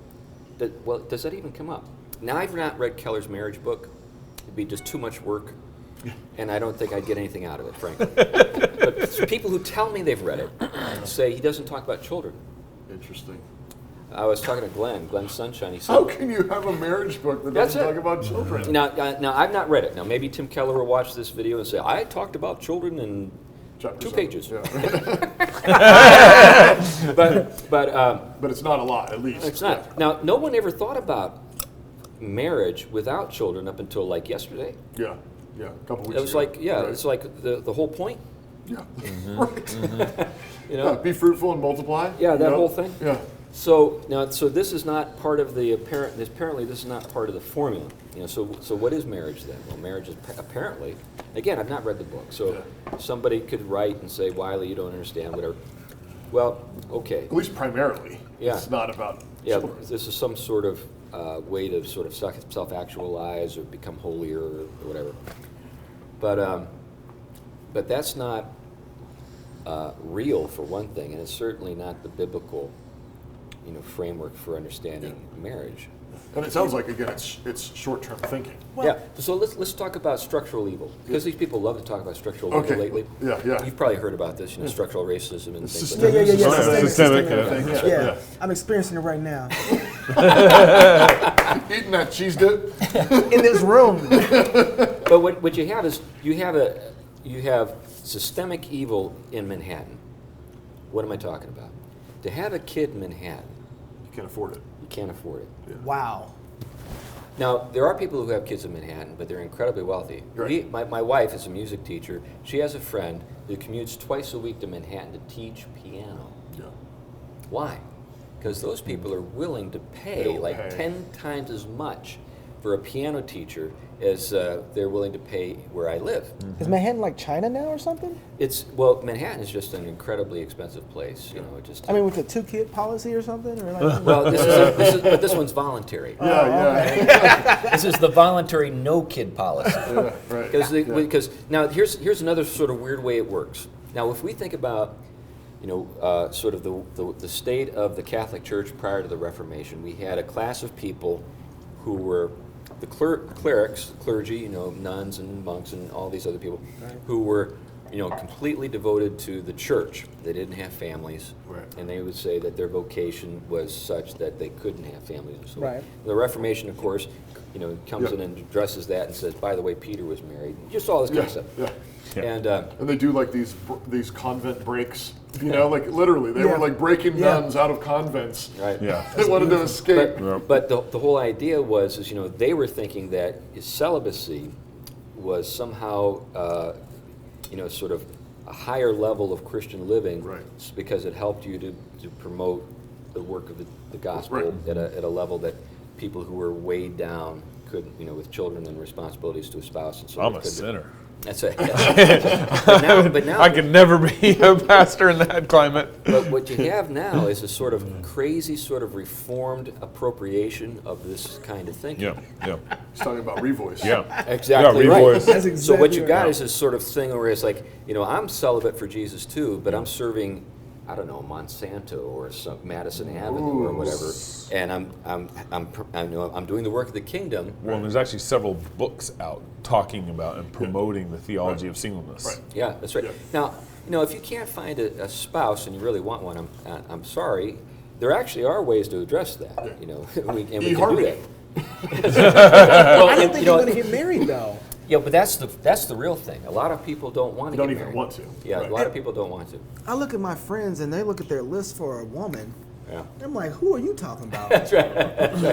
does that even come up? Now I've not read Keller's marriage book. It'd be just too much work. And I don't think I'd get anything out of it, frankly. But people who tell me they've read it say he doesn't talk about children. Interesting. I was talking to Glenn Sunshine. He said, how can you have a marriage book that doesn't talk about children? Now, I've not read it. Now, maybe Tim Keller will watch this video and say, I talked about children in Chapter 2 7. pages. Yeah. But it's not a lot, at least. It's not. Now, no one ever thought about marriage without children up until like yesterday. Yeah, a couple weeks ago. It was like, Right. it's like the whole point. Yeah, right. You know? Be fruitful and multiply. Yeah, that you know? whole thing. Yeah. So this is not part of the apparently this is not part of the formula. You know, so what is marriage then? Well, marriage is apparently, again, I've not read the book, so somebody could write and say, Wiley, you don't understand, whatever. Well, okay. At least primarily. Yeah. It's not about Yeah, children. this is some sort of way to sort of self-actualize or become holier or whatever. But that's not real for one thing, and it's certainly not the biblical, framework for understanding marriage. And it sounds like, again, it's short-term thinking. Yeah. So let's talk about structural evil, because these people love to talk about structural evil lately. Yeah. You've probably heard about this, structural racism and things like Systemic. that. Systemic. Yeah, I'm experiencing it right now Eating that cheese dip. in this room. But what you have is you have systemic evil in Manhattan. What am I talking about? To have a kid in Manhattan, You can't afford it. you can't afford it. Wow. Now, there are people who have kids in Manhattan, but they're incredibly wealthy. Right. My wife is a music teacher. She has a friend who commutes twice a week to Manhattan to teach piano. Yeah. Why? Because those people are willing to pay They'll like pay. 10 times as much for a piano teacher as they're willing to pay where I live. Is Manhattan like China now or something? Manhattan is just an incredibly expensive place. I mean, with the 2-kid policy or something, or like. Well, but this one's voluntary. Yeah. This is the voluntary no-kid policy. Yeah, right. Because now here's another sort of weird way it works. Now, if we think about sort of the state of the Catholic Church prior to the Reformation, we had a class of people who were the clerics, clergy, nuns and monks and all these other people, who were completely devoted to the church. They didn't have families, Right. and they would say that their vocation was such that they couldn't have families. And so Right. the Reformation, of course, comes in and addresses that and says, by the way, Peter was married. Just all this kind of stuff. Yeah. And And they do like these convent breaks, like literally, they were like breaking nuns out of convents. right. Yeah. They wanted to escape. But the whole idea was they were thinking that celibacy was somehow sort of a higher level of Christian living, Right. because it helped you to promote the work of the gospel Right. at a level that people who were weighed down couldn't, with children and responsibilities to a spouse and so I'm forth, a couldn't do. sinner. That's it. Yes. But now, I could never be a pastor in that climate. But what you have now is a sort of crazy, sort of reformed appropriation of this kind of thinking. Yeah. He's talking about Revoice. Yeah. Exactly Yeah, right. Revoice. That's So exactly what you got right. is this sort of thing where it's like, I'm celibate for Jesus too, but I'm serving, I don't know, Monsanto or some Madison Avenue or whatever, and I'm doing the work of the kingdom. Well, there's actually several books out talking about and promoting the theology of singleness. Right. Yeah, that's right. Yeah. Now, if you can't find a spouse and you really want one, I'm sorry. There actually are ways to address that. And we can do eHarmony. that. I don't think you're going to get married though. Yeah, but that's the real thing. A lot of people don't want to Don't get even married. want to. Yeah, Right. a lot of people don't want to. I look at my friends and they look at their list for a woman. Yeah. I'm like, who are you talking about? That's right.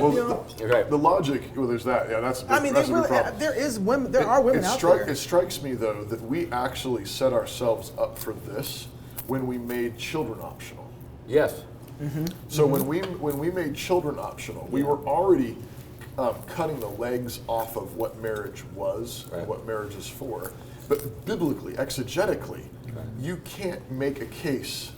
Well, You know? You're right. the logic, there's that. Yeah, that's a big, I mean, that's there a big really, problem. there is women. There are women out there. It strikes me, though, that we actually set ourselves up for this when we made children optional. Yes. So when we made children optional, we were already cutting the legs off of what marriage was Right. and what marriage is for. But biblically, exegetically, you can't make a case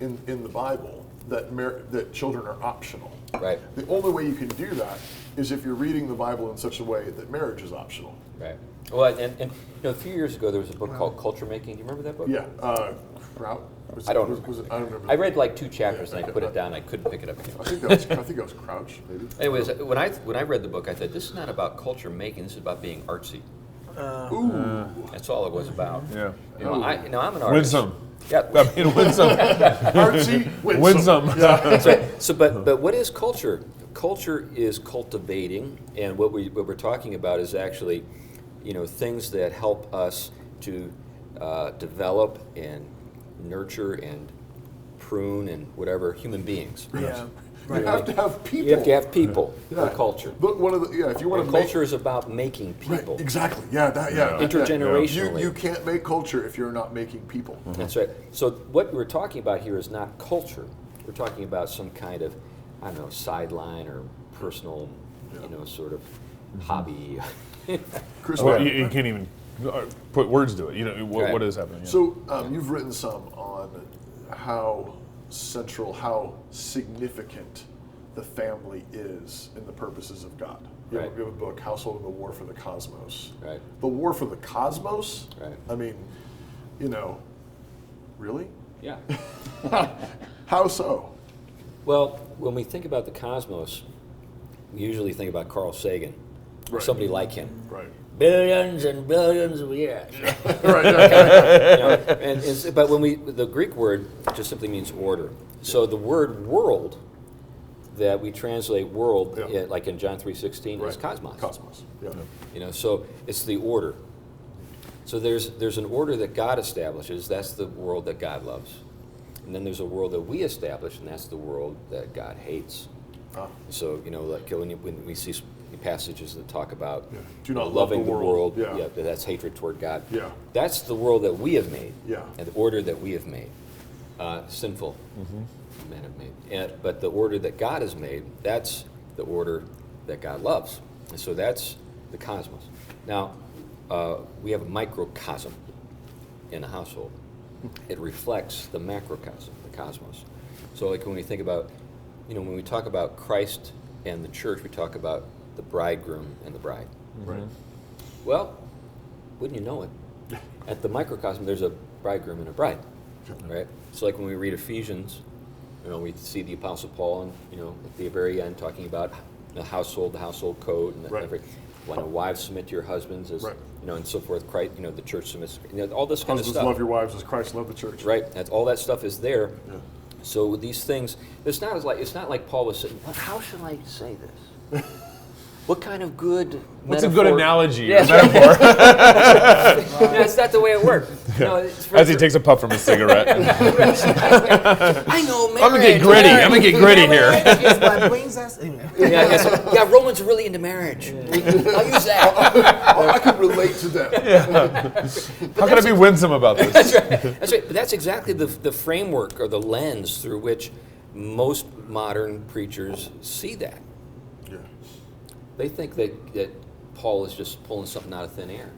in the Bible that children are optional. Right. The only way you can do that is if you're reading the Bible in such a way that marriage is optional. Right. Well, and a few years ago there was a book called Culture Making. Do you remember that book? Yeah, Kraut. I don't I don't remember. I read like 2 chapters and I put it down. I couldn't pick it up again. I think that was Crouch, maybe. Anyways, when I read the book, I thought this is not about culture making. This is about being artsy. Ooh. That's all it was about. Yeah. I'm an artist. Winsome. Yeah. I mean, winsome. Artsy, Winsome. That's right. So, but what is culture? Culture is cultivating, and what we're talking about is actually, things that help us to develop and nurture and prune and whatever human beings. Yeah. You have to have people. You have to have people for culture. But if you want to culture is about making people. Right, exactly. Yeah, Intergenerationally. You can't make culture if you're not making people. That's right. So what we're talking about here is not culture. We're talking about some kind of, I don't know, sideline or personal, sort of hobby. Chris, you can't even put words to it. What is happening. Yeah. So you've written some on how central, how significant the family is in the purposes of God. You have a book, Household and the War for the Cosmos. Right. The War for the Cosmos? Right. I mean, really? Yeah. How so? Well, when we think about the cosmos, we usually think about Carl Sagan, or Right. somebody like him. Right. Billions and billions of years. But the Greek word just simply means order. So the word world that we translate world, like in John 3:16, is cosmos. Cosmos. Yeah. So it's the order. So there's an order that God establishes. That's the world that God loves. And then there's a world that we establish, and that's the world that God hates. So like when we see passages that talk about do not loving love the world, Yeah. that's hatred toward God. Yeah. That's the world that we have made, Yeah. and the order that we have made. Sinful men have made. But the order that God has made, that's the order that God loves. And so that's the cosmos. Now, we have a microcosm in a household. It reflects the macrocosm, the cosmos. So like when we think about, when we talk about Christ and the church, we talk about the bridegroom and the bride. Right. Well, wouldn't you know it? At the microcosm, there's a bridegroom and a bride, right? So like when we read Ephesians, we see the Apostle Paul, and at the very end, talking about the household code, and everything. When wives submit to your husbands, as and so forth. Christ, the church submits. All this kind of stuff. Husbands love your wives as Christ loved the church. Right. All that stuff is there. Yeah. So with these things, it's not like Paul was saying, well, how should I say this? What kind of good What's metaphor? a good analogy Yes, or metaphor? No, it's not the way it works. No, As he takes a puff from his cigarette. I know, marriage. I'm going to get gritty here. What brings us? Roman's really into marriage. I'll use that. I could relate to that. How can I be winsome about this? That's right. But that's exactly the framework or the lens through which most modern preachers see that. Yeah. They think that Paul is just pulling something out of thin air.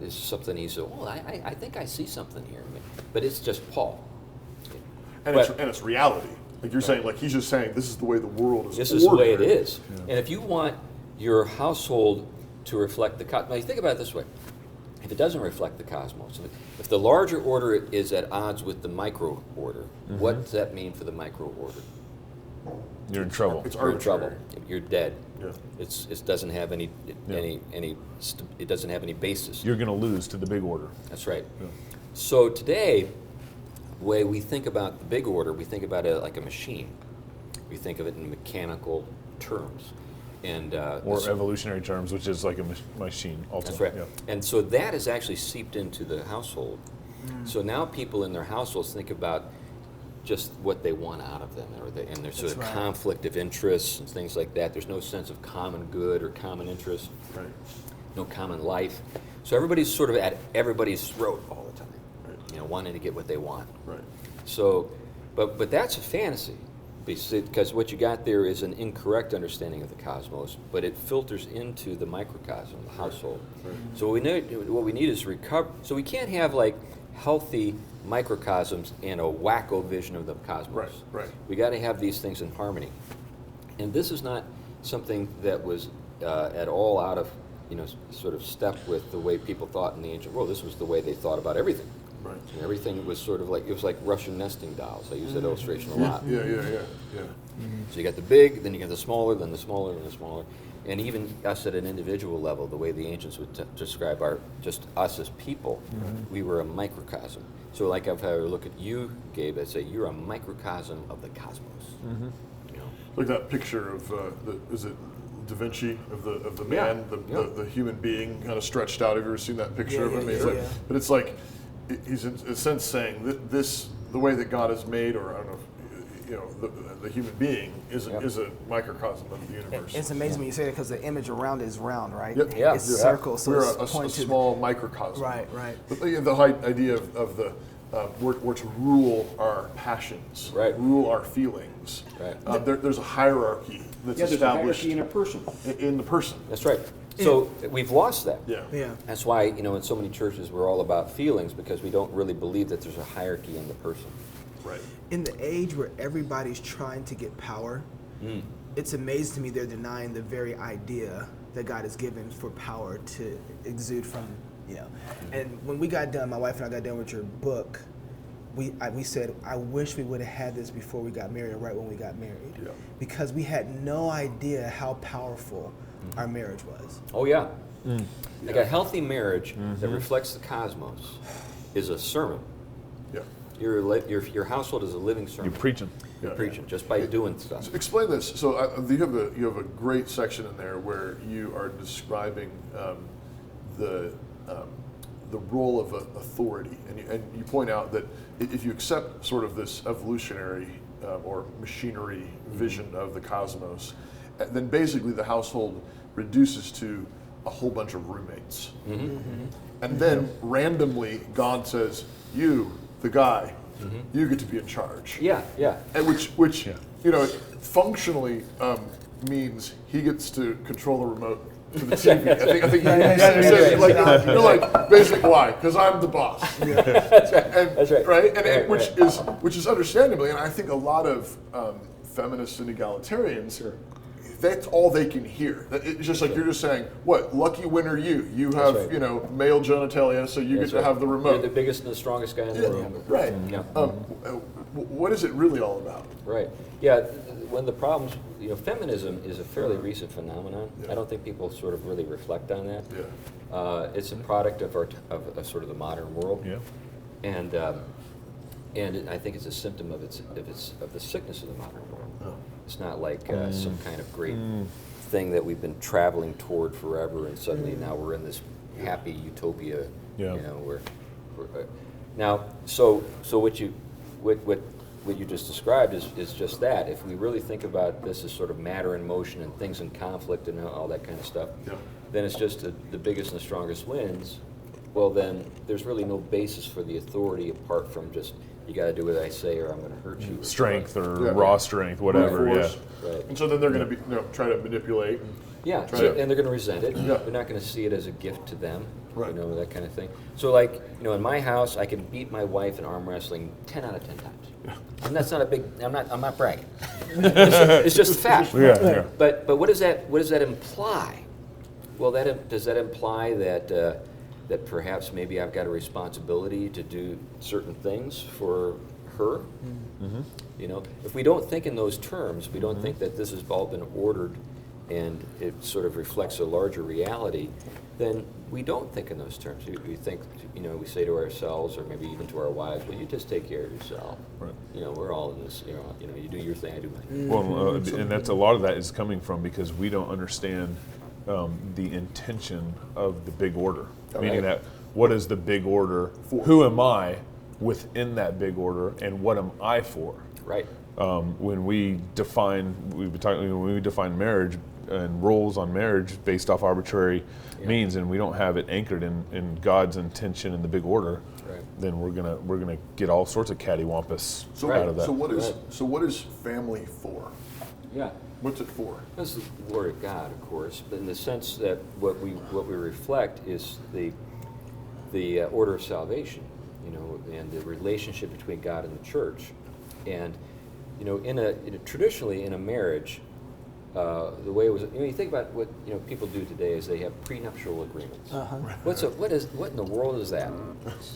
It's something he's, I think I see something here. But it's just Paul. And it's reality. Like you're saying, like he's just saying, this is the way the world is. This is the way it is. Yeah. And if you want your household to reflect the cosmos, now you think about it this way. If it doesn't reflect the cosmos, if the larger order is at odds with the micro order, what does that mean for the micro order? You're in trouble. You're in trouble. You're dead. Yeah. It doesn't have any it doesn't have any basis. You're going to lose to the big order. That's right. Yeah. So today, the way we think about the big order, we think about it like a machine. We think of it in mechanical terms. And or evolutionary terms, which is like a machine ultimately. That's right. Yeah. And so that is actually seeped into the household. So now people in their households think about just what they want out of them, and there's sort of conflict of interests and things like that. There's no sense of common good or common interest, no common life. So everybody's sort of at everybody's throat all the time, wanting to get what they want. Right. So, but that's a fantasy, because what you got there is an incorrect understanding of the cosmos, but it filters into the microcosm, the household. Right. So what we need is recover. So we can't have like healthy microcosms and a wacko vision of the cosmos. Right. We got to have these things in harmony. And this is not something that was at all out of, sort of step with the way people thought in the ancient world. This was the way they thought about everything. Right. And everything was sort of like, it was like Russian nesting dolls. I use that illustration a lot. Yeah. So you got the big, then you got the smaller, then the smaller, then the smaller. And even us at an individual level, the way the ancients would describe just us as people, we were a microcosm. So like if I were to look at you, Gabe, I'd say you're a microcosm of the cosmos. Like that picture of is it Vinci of the man, the human being kind of stretched out. Have you ever seen that picture of him? But it's like he's in a sense saying that the way that God is made, or I don't know, the human being is a microcosm of the universe. It's amazing when you say that because the image around it is round, right? Yep. Yeah. It's circle, so We're it's a pointed. small microcosm. Right. But the whole idea of the we're to rule our passions, Right. rule our feelings. Right. There's a hierarchy that's There's a established hierarchy in a person. in the person. That's right. So we've lost that. Yeah. That's why, in so many churches we're all about feelings, because we don't really believe that there's a hierarchy in the person. Right. In the age where everybody's trying to get power, it's amazing to me they're denying the very idea that God has given for power to exude from, And when we got done, my wife and I got done with your book, we said, I wish we would have had this before we got married, or right when we got married. Yeah. Because we had no idea how powerful our marriage was. Oh yeah. Like a healthy marriage that reflects the cosmos is a sermon. Yeah. Your household is a living sermon. You're preaching. You're preaching just by doing stuff. So explain this. So you have a great section in there where you are describing the role of authority, and you point out that if you accept sort of this evolutionary or machinery vision of the cosmos, then basically the household reduces to a whole bunch of roommates. And then randomly God says, you, the guy, you get to be in charge. Yeah. And which functionally means he gets to control the remote to the TV. I think you said you're like, basically why? Because I'm the boss. That's right. Right? And which is understandably, and I think a lot of feminists and egalitarians, that's all they can hear. It's just like you're just saying, what, lucky winner you. You have, right. Male genitalia, so you get to have the remote. You're the biggest and the strongest guy in the room. Right. Yeah. What is it really all about? Right. Yeah. One of the problems, feminism is a fairly recent phenomenon. Yeah. I don't think people sort of really reflect on that. Yeah. It's a product of sort of the modern world. Yeah. And I think it's a symptom of the sickness of the modern world. Oh. It's not like some kind of great thing that we've been traveling toward forever, and suddenly now we're in this happy utopia. Yeah. We're now. So what you just described is just that. If we really think about this as sort of matter in motion and things in conflict and all that kind of stuff, then it's just the biggest and the strongest wins. Well, then there's really no basis for the authority apart from just, you got to do what I say or I'm going to hurt you. Strength or raw strength, whatever. Force. Right. And so then they're going to be try to manipulate. Yeah, Try and they're going to resent it. Yeah. They're not going to see it as a gift to them. Right. That kind of thing. So like, in my house, I can beat my wife in arm wrestling 10 out of 10 times. And that's not a big, I'm not bragging. It's just fact. Yeah. But what does that imply? Well, does that imply that that perhaps maybe I've got a responsibility to do certain things for her? If we don't think in those terms, we don't think that this has all been ordered and it sort of reflects a larger reality, then we don't think in those terms. We think, we say to ourselves, or maybe even to our wives, well, you just take care of yourself. Right. We're all in this, you do your thing, I do mine. Well, and that's a lot of that is coming from because we don't understand the intention of the big order. Meaning that, what is the big order? Who am I within that big order, and what am I for? Right. When we define marriage and roles on marriage based off arbitrary means, and we don't have it anchored in God's intention in the big order, then we're gonna get all sorts of cattywampus out of that. So what is family for? Yeah. What's it for? That's the glory of God, of course, but in the sense that what we reflect is the order of salvation, and the relationship between God and the church, and traditionally in a marriage, the way it was. You think about what people do today is they have prenuptial agreements. What in the world is that?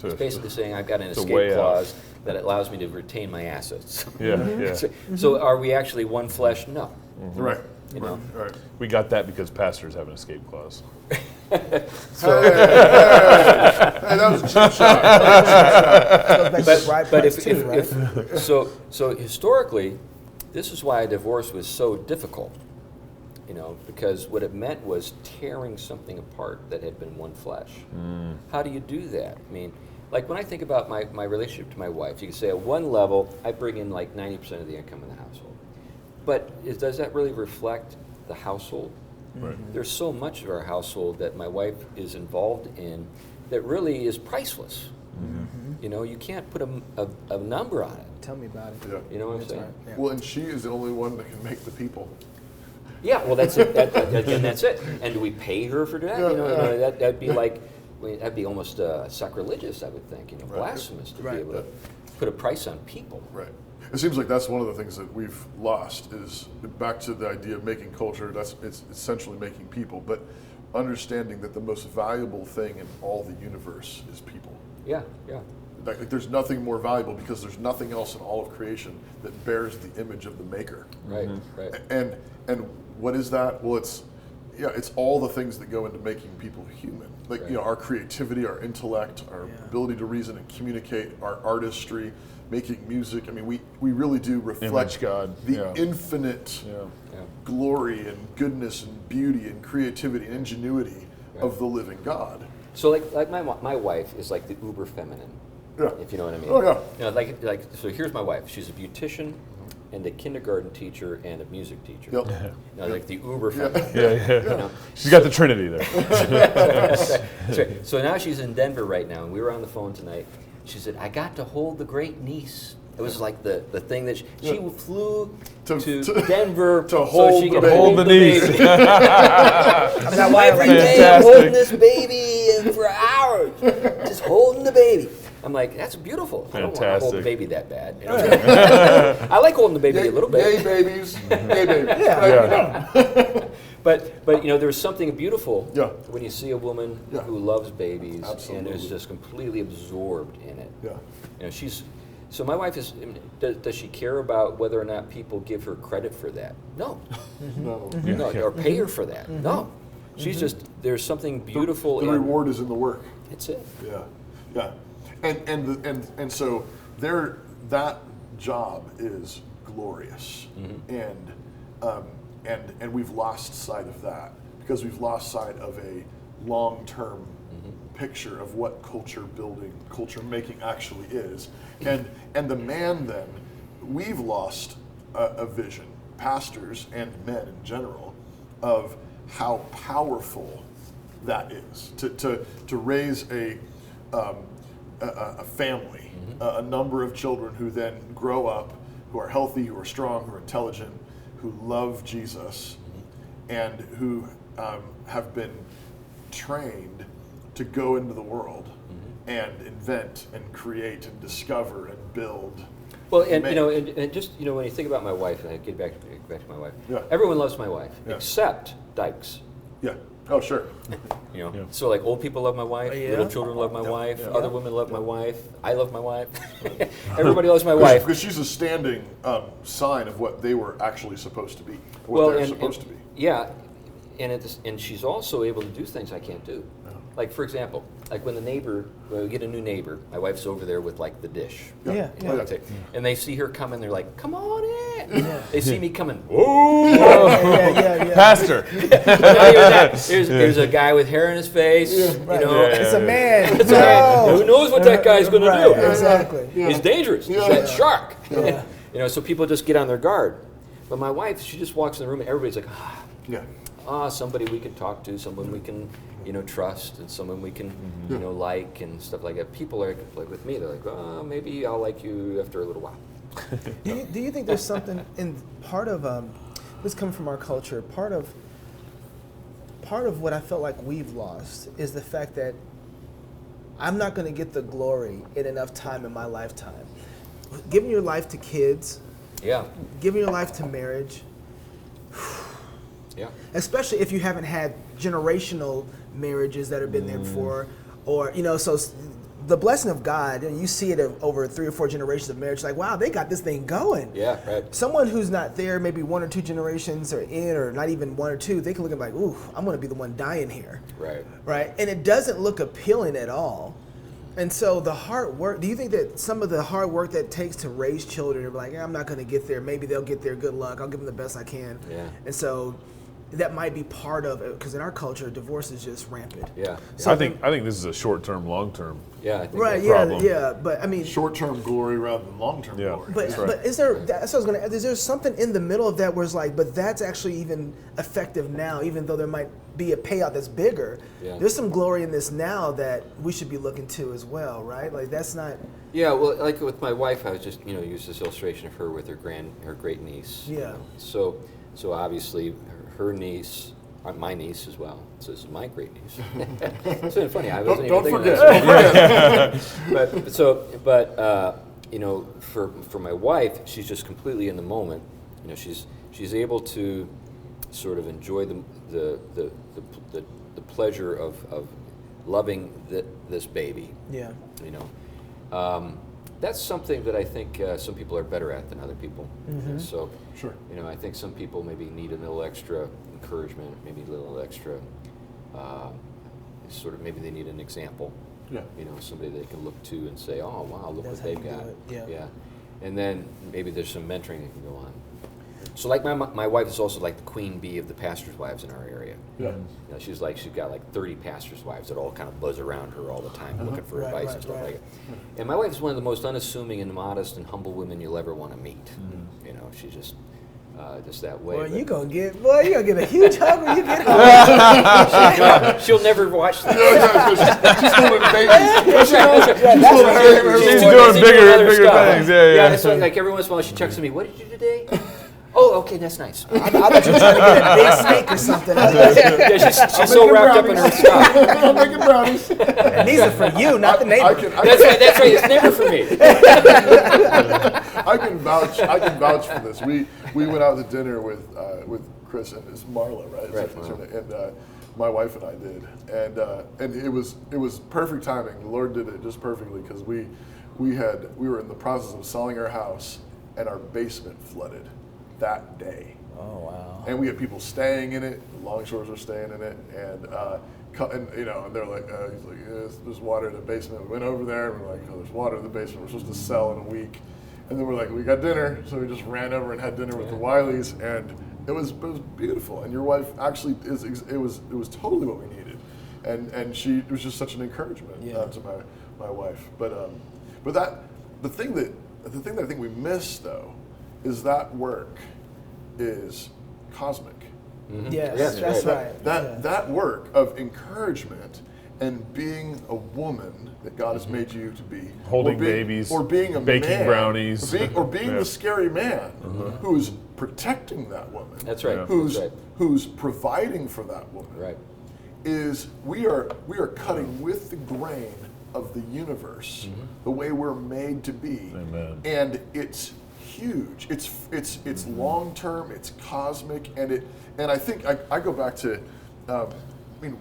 It's basically saying I've got an escape clause that allows me to retain my assets. Yeah. So are we actually one flesh? No. Right. Right. We got that because pastors have an escape clause. Hey, that was a cheap shot. So historically, this is why a divorce was so difficult. Because what it meant was tearing something apart that had been one flesh. How do you do that? I mean, like when I think about my relationship to my wife, you can say at one level, I bring in like 90% of the income in the household. But does that really reflect the household? Right. There's so much of our household that my wife is involved in that really is priceless. You know, you can't put a number on it. Tell me about it. Yeah. You know what I'm That's saying? right. Yeah. Well, and she is the only one that can make the people. Yeah, well, that's it. And that's it. And do we pay her for that? Yeah, You know, yeah. that'd be like, that'd be almost sacrilegious, I would think. You know, Right. blasphemous to Right. be able to put a price on people. Right. It seems like that's one of the things that we've lost is back to the idea of making culture. It's essentially making people, but understanding that the most valuable thing in all the universe is people. Yeah, yeah. Like there's nothing more valuable because there's nothing else in all of creation that bears the image of the maker. Right, right. And what is that? Well, it's all the things that go into making people human. Like Right. our creativity, our intellect, our ability to reason and communicate, our artistry, making music. I mean, we really do reflect Image God, the yeah. infinite Yeah. glory and goodness and beauty and creativity and ingenuity of the living God. So like my wife is like the uber feminine. Yeah. If you know what I mean. Oh, yeah. You know, like so here's my wife. She's a beautician and a kindergarten teacher and a music teacher. Yep. You know, like the uber feminine. Yeah. You know? She's got the Trinity there. That's right. So now she's in Denver right now, and we were on the phone tonight. She said, "I got to hold the great niece." It was like the thing that she flew to Denver to so hold she the could baby. hold the niece. baby. That why Every like day I'm holding this baby for hours, just holding the baby. I'm like, that's beautiful. I don't want to hold the Fantastic. baby that bad. You know? I like holding the baby a little bit. Yay, babies. Yay, babies. Yeah. But you know, there's something beautiful Yeah. when you see a woman Yeah. who loves babies and Absolutely. is just completely absorbed in it. Yeah. You know, so my wife is. Does she care about whether or not people give her credit for that? No. No. No, or pay her for that. No. She's just there's something beautiful. The in reward is in the work. It's it. Yeah, yeah, and so that job is glorious, and we've lost sight of that because we've lost sight of a long-term picture of what culture building, culture making actually is, and the man then we've lost a vision, pastors and men in general, of how powerful that is to raise a family, a number of children who then grow up, who are healthy, who are strong, who are intelligent, who love Jesus, and who have been trained to go into the world and invent and create and discover and build. Well, and Make. you know, and just you know, when you think about my wife, and I get back to my wife. Yeah. Everyone loves my wife Yeah. except dykes. Yeah. Oh, sure. You know, Yeah. so like old people love my wife, Yeah. little children love my wife, Yeah. other women love my wife, I love my wife. Everybody loves my wife. Because she's a standing sign of what they were actually supposed to be, what Well, they're and supposed to be. Yeah, and she's also able to do things I can't do. Like for example, like when we get a new neighbor, my wife's over there with like the dish. Yeah, You know, yeah. and they see her coming, they're like, "Come on in!" Yeah. They see me coming. yeah. Pastor. Not even that. There's a guy with hair in his face. Right. You know, It's a man. It's a man. No. Who knows what that guy's going to Right, do? exactly. He's dangerous. He's Yeah. that shark. Yeah. You know, so people just get on their guard. But my wife, she just walks in the room and everybody's like, Yeah. somebody we can talk to, someone we can, trust, and someone we can, like and stuff like that. People are like with me. They're like, maybe I'll like you after a little while. Do you think there's something in part of this comes from our culture? Part of what I felt like we've lost is the fact that I'm not going to get the glory in enough time in my lifetime. Giving your life to kids, Yeah. giving your life to marriage, Yeah. especially if you haven't had generational marriages that have been there before, or so the blessing of God, and you see it over 3 or 4 generations of marriage, like, wow, they got this thing going. Yeah. Right. Someone who's not there, maybe 1 or 2 generations or not even 1 or 2, they can look at like, ooh, I'm going to be the one dying here, Right. right? And it doesn't look appealing at all. And so the hard work, do you think that some of the hard work that it takes to raise children, are like, I'm not going to get there, maybe they'll get there, good luck, I'll give them the best I can. Yeah. And so that might be part of it, because in our culture, divorce is just rampant. Yeah. So I think this is a short-term, long-term. Yeah. I think Right. that's- Yeah. problem. Yeah. But I mean, Short-term glory rather than long-term Yeah. glory. But That's right. but is there? That's what I was gonna. Is there something in the middle of that where it's like, but that's actually even effective now, even though there might be a payout that's bigger. Yeah. There's some glory in this now that we should be looking to as well, right? Like that's not. Yeah, well, like with my wife, I was just use this illustration of her with her great niece. Yeah. So obviously her niece, my niece as well. So this is my great niece. It's been funny. I wasn't Don't even thinking forget. but for my wife, she's just completely in the moment. She's able to sort of enjoy the pleasure of loving this baby. Yeah. That's something that I think some people are better at than other people. Mm-hmm. So, Sure. I think some people maybe need a little extra encouragement, maybe a little extra, maybe they need an example. Yeah. Somebody they can look to and say, oh, wow, look That's what how you they've do got. it, yeah. And then maybe there's some mentoring that can go on. So like my wife is also like the queen bee of the pastors' wives in our area. Yeah. She's got like 30 pastors' wives that all kind of buzz around her all the time looking for Right, advice right, and stuff right. like that. And my wife is one of the most unassuming and modest and humble women you'll ever want to meet. She's just that way. Boy, but- you're gonna get a huge hug when you get home. She'll never watch that. She's holding babies. That's right. She's holding babies. She's She's doing bigger other things. Yeah. It's like every once in a while she checks on me. What did you do today? Oh, okay, that's nice. I thought you were trying to get a big steak or something. Yeah, she's so wrapped up in her stuff. I'm making brownies. And these are for you, not the neighbor. That's right. It's never for me. I can vouch for this. We went out to dinner with Chris and it's Marla, right? Right, And my wife and I did, and it was perfect timing. The Lord did it just perfectly because we were in the process of selling our house and our basement flooded that day. Oh wow. And we had people staying in it. The Longshores were staying in it, and they're like, he's like, there's water in the basement. We went over there, and we're like, oh, there's water in the basement. We're supposed to sell in a week, and then we're like, we got dinner, so we just ran over and had dinner with the Wileys, and it was beautiful. And your wife actually it was totally what we needed, and she was just such an encouragement to my wife. But the thing that I think we miss though is that work is cosmic. Mm-hmm. Yes, that's right. That work of encouragement and being a woman that God has made you to be, Holding or being, babies, or being a baking man, brownies, or being Yeah. the scary man who's protecting that woman. That's right. Yeah. Who's providing for that woman. Right. Is we are cutting with the grain of the universe, the way we're made to be. Amen. And it's huge. It's long term. It's cosmic, and I think I go back to,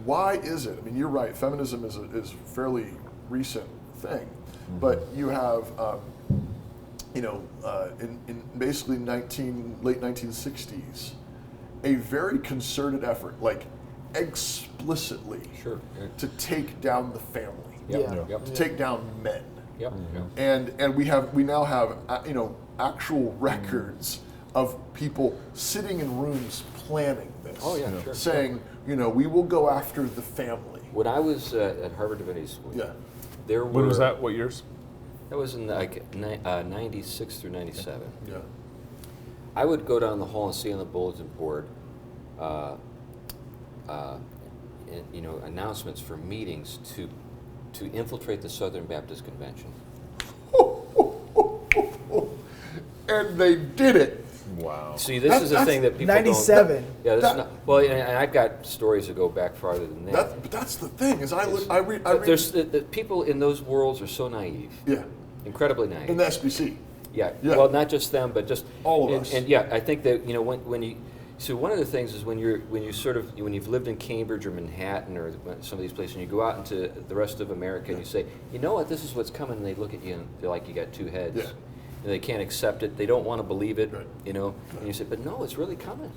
why is it? I mean, you're right. Feminism is a fairly recent thing, but you have, in basically late 1960s, a very concerted effort, like explicitly, Sure. Yeah. to take down the family, Yep. Yep. to take down men. Yep. And we now have actual records of people sitting in rooms planning this. Oh, yeah, sure. Saying, we will go after the family. When I was at Harvard Divinity School, Yeah. there were. When was that? What years? That was in 96 through 97. Yeah. I would go down the hall and see on the bulletin board, announcements for meetings to infiltrate the Southern Baptist Convention. And they did it. Wow. See, this is the thing that people 97. don't. Yeah, this is not, well, and I've got stories that go back farther than that. But that's the thing is I read. But there's the people in those worlds are so naive, Yeah. incredibly naive. In the SBC. Yeah. Yeah. Well, not just them, but just All of us. And yeah, I think that when you. So one of the things is when you've lived in Cambridge or Manhattan or some of these places, and you go out into the rest of America and you say, you know what, this is what's coming, and they look at you and they're like, you got two heads. Yeah. And they can't accept it. They don't want to believe it. Right. And you say, but no, it's really coming.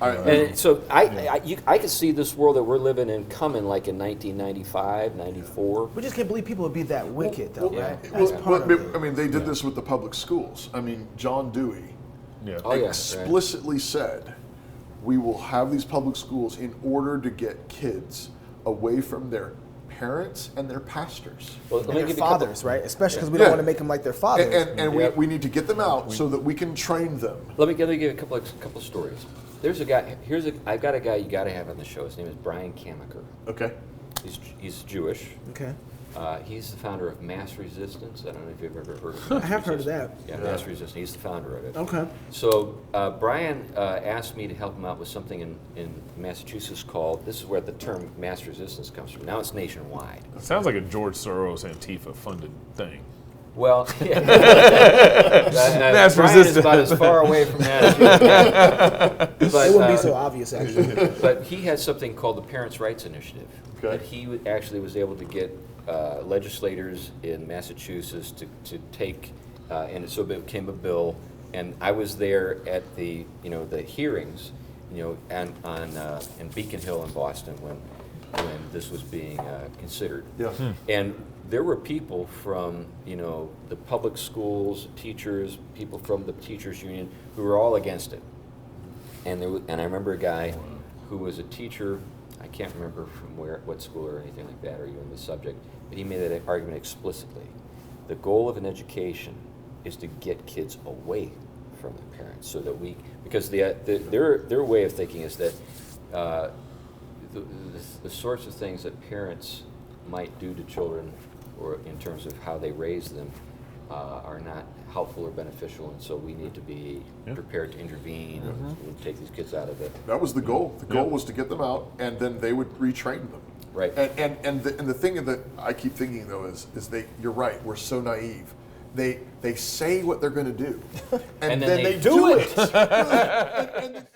I And so I could see this world that we're living in coming like in 1995, 94. We just can't believe people would be that wicked, though, yeah. right? That's part of it. they did this with the public schools. I mean, John Dewey Yeah. Oh, yeah, right. explicitly said, we will have these public schools in order to get kids away from their parents and their pastors. Well, And their fathers, right? Especially because we don't want to make them like their fathers. And we need to get them out so that we can train them. Let me give you a couple stories. There's a guy. I've got a guy you got to have on the show. His name is Brian Kamaker. Okay. He's Jewish. Okay. He's the founder of Mass Resistance. I don't know if you've ever heard of Mass I have heard of Resistance. that. Yeah, Mass Resistance. He's the founder of it. Okay. So Brian asked me to help him out with something in Massachusetts called, this is where the term Mass Resistance comes from. Now it's nationwide. It sounds like a George Soros Antifa funded thing. Well, Mass Brian Resistance is about as far away from that as you can get. But, It wouldn't be so obvious, actually. But he has something called the Parents' Rights Initiative. Okay. That he actually was able to get legislators in Massachusetts to take, and so it became a bill. And I was there at the hearings, and in Beacon Hill in Boston when this was being considered. Yeah. And there were people from the public schools, teachers, people from the teachers union who were all against it. And I remember a guy who was a teacher. I can't remember from what school or anything like that, or even the subject, but he made that argument explicitly. The goal of an education is to get kids away from their parents, so that because their way of thinking is that the sorts of things that parents might do to children, or in terms of how they raise them, are not helpful or beneficial, and so we need to be prepared to intervene and take these kids out of it. That was the goal. The goal was to get them out, and then they would retrain them. Right. And the thing that I keep thinking though is you're right. We're so naive. They say what they're going to do, and then they do it.